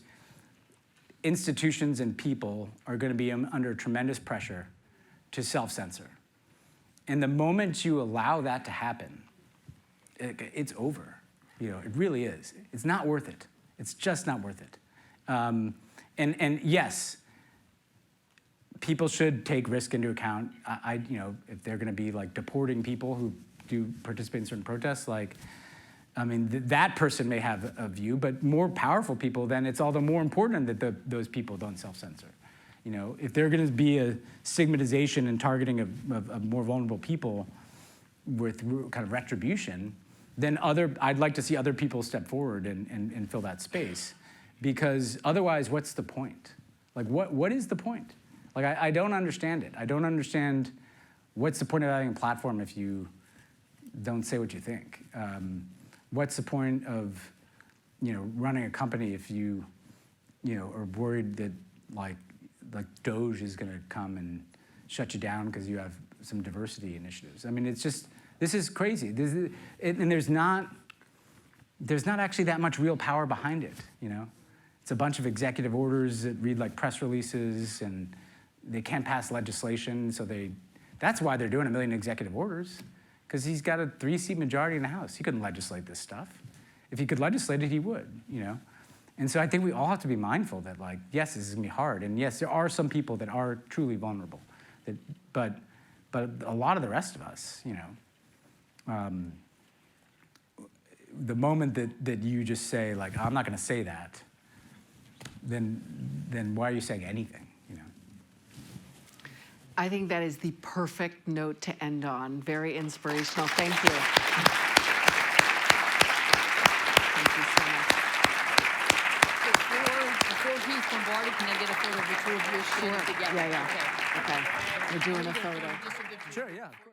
institutions and people are going to be under tremendous pressure to self-censor. And the moment you allow that to happen, it's over. It really is. It's not worth it. It's just not worth it. And yes, people should take risk into account. If they're going to be deporting people who do participate in certain protests, that person may have a view, but more powerful people, then it's all the more important that those people don't self-censor. If they're going to be a stigmatization and targeting of more vulnerable people with kind of retribution, then I'd like to see other people step forward and fill that space, because otherwise, what's the point? What is the point? I don't understand it. I don't understand what's the point of having a platform if you don't say what you think. What's the point of, running a company if you, are worried that Doge is going to come and shut you down because you have some diversity initiatives? I mean, it's just, this is crazy. And there's not there's not actually that much real power behind it, you know? It's a bunch of executive orders that read like press releases, and they can't pass legislation, so that's why they're doing 1 million executive orders, because he's got a 3-seat majority in the House. He couldn't legislate this stuff. If he could legislate it, he would, you know? And so I think we all have to be mindful that, like, yes, this is gonna be hard, and yes, there are some people that are truly vulnerable, but a lot of the rest of us, you know, the moment that you just say, like, I'm not gonna say that, then why are you saying anything, you know? I think that is the perfect note to end on. Very inspirational. Thank you. Thank you so much. Before he's bombarded, can I get a photo of the two of you standing together? Yeah. Okay. We're doing a photo. Sure, yeah, of course.